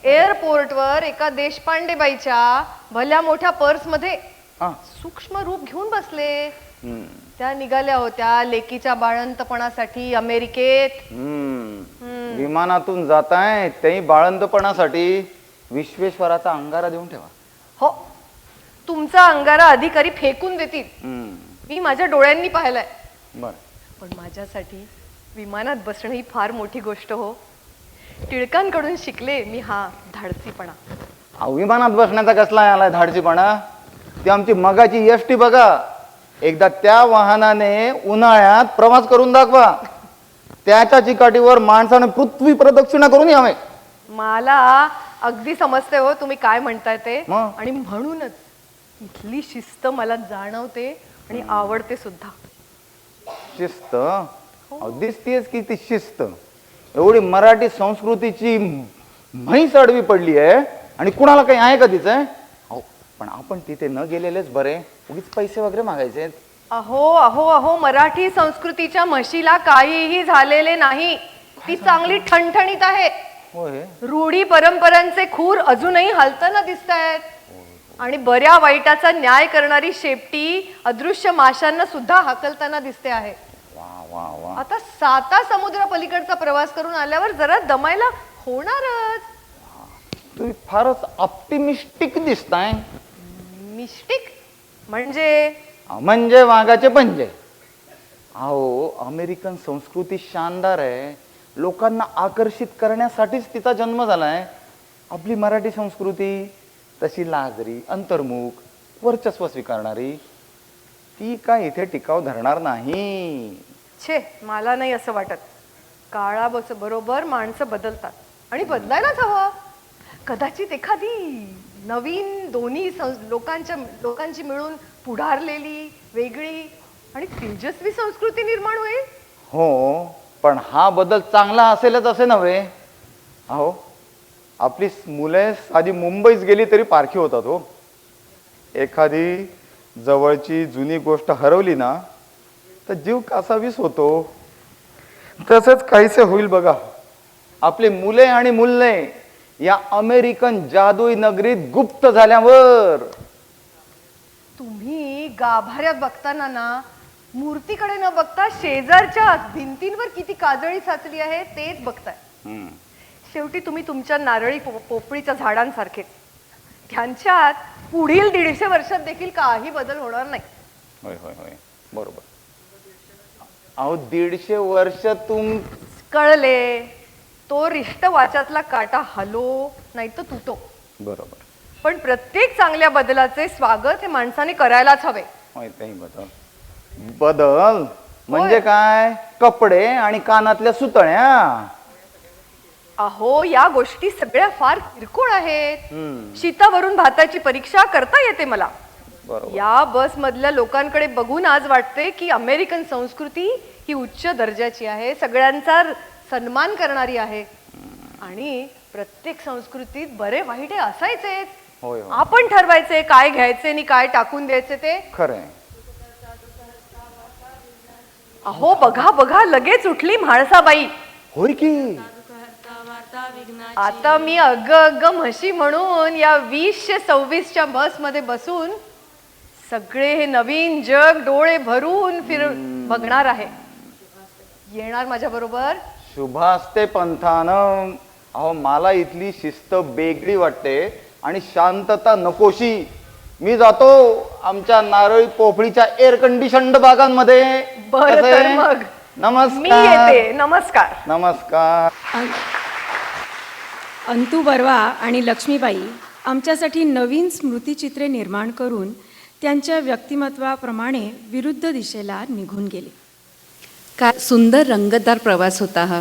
एअरपोर्टवर एका देशपांडे बाईच्या भल्या मोठ्या पर्स मध्ये हा. सूक्ष्म रूप घेऊन बसले. हम्म. त्या निघाल्या होत्या लेकीच्या बाळंतपणासाठी अमेरिकेत. विमानातून जाताय तेही बाळंतपणासाठी विश्वेश्वराचा अंगारा देऊन ठेवा. हो, तुमचा अंगारा अधिकारी फेकून देतील. मी माझ्या डोळ्यांनी पाहिलंय. बर. पण माझ्यासाठी विमानात बसणं ही फार मोठी गोष्ट हो. टिळकांकडून शिकले मी हा धाडसीपणा. विमानात बसण्याचा कसला आलाय धाडसीपणा? ती आमची मगाची एसटी बघा. एकदा त्या वाहनाने उन्हाळ्यात प्रवास करून दाखवा. त्याच्या चिकाटीवर माणसाने पृथ्वी प्रदक्षिणा करून यावे. मला अगदी समजते हो तुम्ही काय म्हणताय ते. मग? आणि म्हणूनच इथली शिस्त मला जाणवते आणि आवडते सुद्धा. शिस्त दिसतेच की ती शिस्त. एवढी मराठी संस्कृतीची म्हैस अडवी पडली आहे आणि कुणाला काही आहे का तिचं? पण आपण तिथे न गेलेलेच बरे. उगीच पैसे वगैरे मागायचे. अहो अहो अहो, मराठी संस्कृतीच्या म्हशीला काहीही झालेले नाही. ती चांगली ठणठणीत आहे. होय. रूढी परंपरांचे खूर अजूनही हलताना दिसत आहेत. आणि बऱ्या वाईटाचा न्याय करणारी शेपटी अदृश्य माशांना सुद्धा हाकलताना दिसते आहे. वा वा वा. आता 7 समुद्र पलीकडचा प्रवास करून आल्यावर जरा दमायला होणारच. तुम्ही फारच ऑप्टिमिस्टिक दिसताय. मिस्टिक म्हणजे वाघाचे पंजे. अहो अमेरिकन संस्कृती शानदार आहे. लोकांना आकर्षित करण्यासाठीच तिचा जन्म झालाय. आपली मराठी संस्कृती तशी लाजरी, अंतर्मुख, वर्चस्व स्वीकारणारी, ती काय इथे टिकाव धरणार नाही. छे, मला नाही असं वाटत. काळा बरोबर माणसं बदलतात आणि बदलायलाच हवं. कदाचित एखादी नवीन दोन्ही लोकांची मिळून पुढारलेली वेगळी आणि तेजस्वी संस्कृती निर्माण होईल. हो, पण हा बदल चांगला असेलच असे नव्हे. अहो आपली मुले आधी मुंबईच गेली तरी पारखी होतात हो. एखादी जवळची जुनी गोष्ट हरवली ना तर जीव कासावीस होतो. तसंच काहीसे होईल बघा. आपले मुले आणि मुलने या अमेरिकन जादुई नगरीत गुप्त झाल्यावर. तुम्ही गाभाऱ्यात बघताना ना मूर्तीकडे न बघता शेजारच्या भिंतींवर किती काजळी साचली आहे तेच बघताय. शेवटी तुम्ही तुमच्या नारळी पोपळीच्या झाडांसारखे. त्यांच्यात पुढील 150 वर्षात देखील काही बदल होणार नाही. होय होय होय, बरोबर. अहो 150 वर्ष कळले. तो रिष्ट वाचातला काटा हलो नाही तर तुटो. बरोबर. पण प्रत्येक चांगल्या बदलाचे स्वागत हे माणसाने करायलाच हवे. होय, तेही बदल म्हणजे काय? कपडे आणि कानातल्या सुतळ्या. अहो या गोष्टी सगळ्या फार किरकोळ आहेत. शीतावरून भाताची परीक्षा करता येते मला. या बस मधल्या लोकांकडे बघून आज वाटते की अमेरिकन संस्कृती ही उच्च दर्जाची आहे, सगळ्यांचा सन्मान करणारी आहे. आणि प्रत्येक संस्कृतीत बरे वाईट असायचेच. आपण ठरवायचे काय घ्यायचे आणि काय टाकून द्यायचे ते. खरंय. अहो बघा बघा, लगेच उठली म्हाळसाबाई. होय की. आता मी अग म्हशी म्हणून या 2026च्या बस मध्ये बसून सगळे हे नवीन जग डोळे भरून बघणार आहे. येणार माझ्या बरोबर? शुभास्ते पंथानं. अहो मला इथली शिस्त बेगडी वाटते आणि शांतता नकोशी. मी जातो आमच्या नारळी पोफळीच्या एअर कंडिशन्ड भागांमध्ये. बरं तर मग नमस्कार. मी येते. नमस्कार. नमस्कार. अंतू बर्वा आणि लक्ष्मीबाई आमच्यासाठी नवीन स्मृतिचित्रे निर्माण करून त्यांच्या व्यक्तिमत्वाप्रमाणे विरुद्ध दिशेला निघून गेले. काय सुंदर रंगतदार प्रवास होता हा.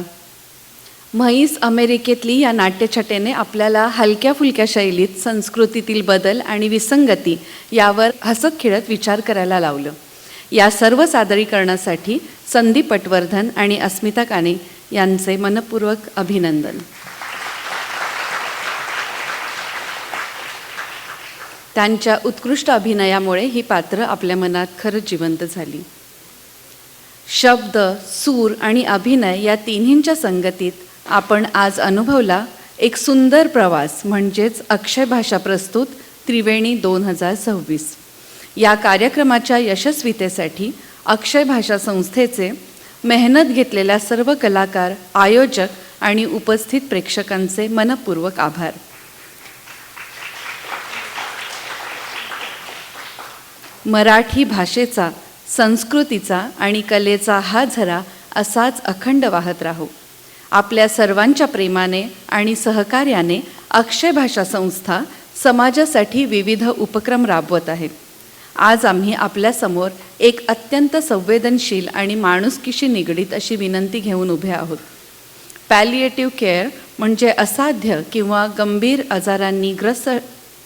म्हैस अमेरिकेतली या नाट्यछटेने आपल्याला हलक्या फुलक्या शैलीत संस्कृतीतील बदल आणि विसंगती यावर हसत खेळत विचार करायला लावलं. या सर्व सादरीकरणासाठी संदीप पटवर्धन आणि अस्मिता काने यांचे मनपूर्वक अभिनंदन. त्यांच्या उत्कृष्ट अभिनयामुळे ही पात्र आपल्या मनात खरंच जिवंत झाली. शब्द, सूर आणि अभिनय या तिन्हींच्या संगतीत आपण आज अनुभवला एक सुंदर प्रवास, म्हणजेच अक्षय भाषा प्रस्तुत त्रिवेणी 2026. या कार्यक्रमाच्या यशस्वीतेसाठी अक्षय भाषा संस्थेचे मेहनत घेतलेल्या सर्व कलाकार, आयोजक आणि उपस्थित प्रेक्षकांचे मनपूर्वक आभार. मराठी भाषेचा, संस्कृतीचा आणि कलेचा हा झरा असाच अखंड वाहत राहो. आपल्या सर्वांच्या प्रेमाने आणि सहकार्याने अक्षय भाषा संस्था समाजासाठी विविध उपक्रम राबवत आहे. आज आम्ही आपल्यासमोर एक अत्यंत संवेदनशील आणि माणुसकीशी निगडीत अशी विनंती घेऊन उभे आहोत. पॅलिएटिव्ह केअर म्हणजे असाध्य किंवा गंभीर आजारांनी ग्रस्त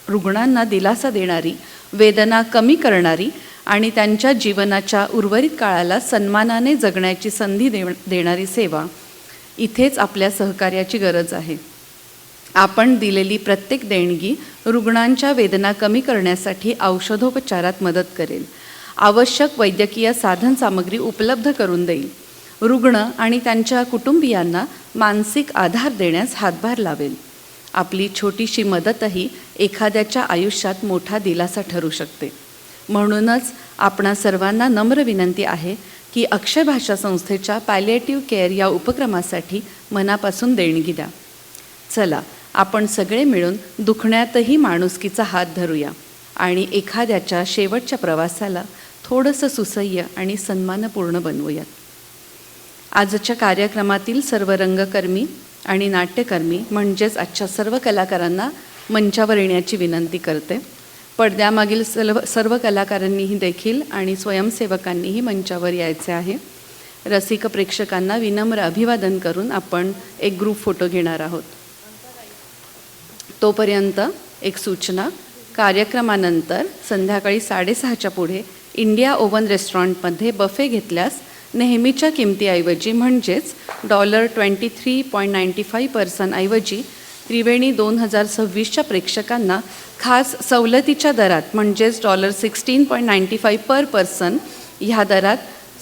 रुग्णांना दिलासा देणारी, वेदना कमी करणारी आणि त्यांच्या जीवनाच्या उर्वरित काळाला सन्मानाने जगण्याची संधी देणारी सेवा. इथेच आपल्या सहकार्याची गरज आहे. आपण दिलेली प्रत्येक देणगी रुग्णांच्या वेदना कमी करण्यासाठी औषधोपचारात मदत करेल, आवश्यक वैद्यकीय साधनसामग्री उपलब्ध करून देईल, रुग्ण आणि त्यांच्या कुटुंबियांना मानसिक आधार देण्यास हातभार लावेल. आपली छोटीशी मदतही एखाद्याच्या आयुष्यात मोठा दिलासा ठरू शकते. म्हणूनच आपणा सर्वांना नम्र विनंती आहे की अक्षय भाषा संस्थेच्या पॅलिएटिव्ह केअर या उपक्रमासाठी मनापासून देणगी द्या. चला, आपण सगळे मिळून दुखण्यातही माणुसकीचा हात धरूया आणि एखाद्याच्या शेवटच्या प्रवासाला थोडंसं सुसह्य आणि सन्मानपूर्ण बनवूयात. आजच्या कार्यक्रमातील सर्व रंगकर्मी आणि नाट्यकर्मी म्हणजेच आजच्या सर्व कलाकारांना मंचावर येण्याची विनंती करते. पडद्यामागील सर्व कलाकारांनीही देखील आणि स्वयंसेवकांनीही मंचावर यायचे आहे. रसिक प्रेक्षकांना विनम्र अभिवादन करून आपण एक ग्रुप फोटो घेणार आहोत. तोपर्यंत एक सूचना, कार्यक्रमानंतर संध्याकाळी 6:30च्या पुढे इंडिया ओव्हन रेस्टॉरंटमध्ये बफे घेतल्यास नेहमीच्या किमतीऐवजी म्हणजेच $23.95 पर्सन ऐवजी त्रिवेणी 2026च्या प्रेक्षकांना खास सवलतीच्या दरात म्हणजेच $16.95 पर पर्सन ह्या दरात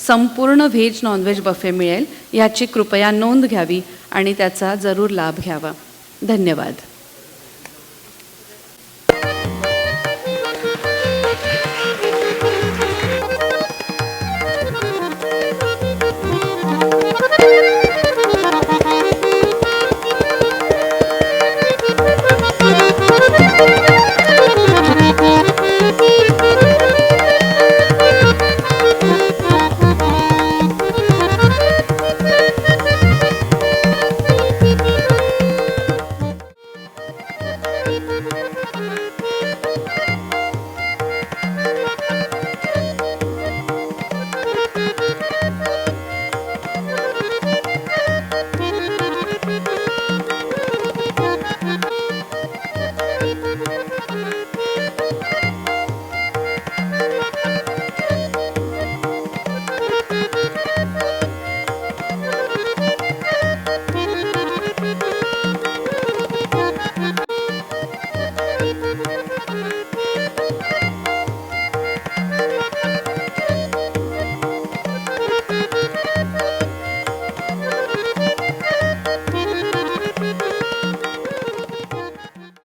संपूर्ण व्हेज नॉनव्हेज बफे मिळेल. ह्याची कृपया नोंद घ्यावी आणि त्याचा जरूर लाभ घ्यावा. धन्यवाद.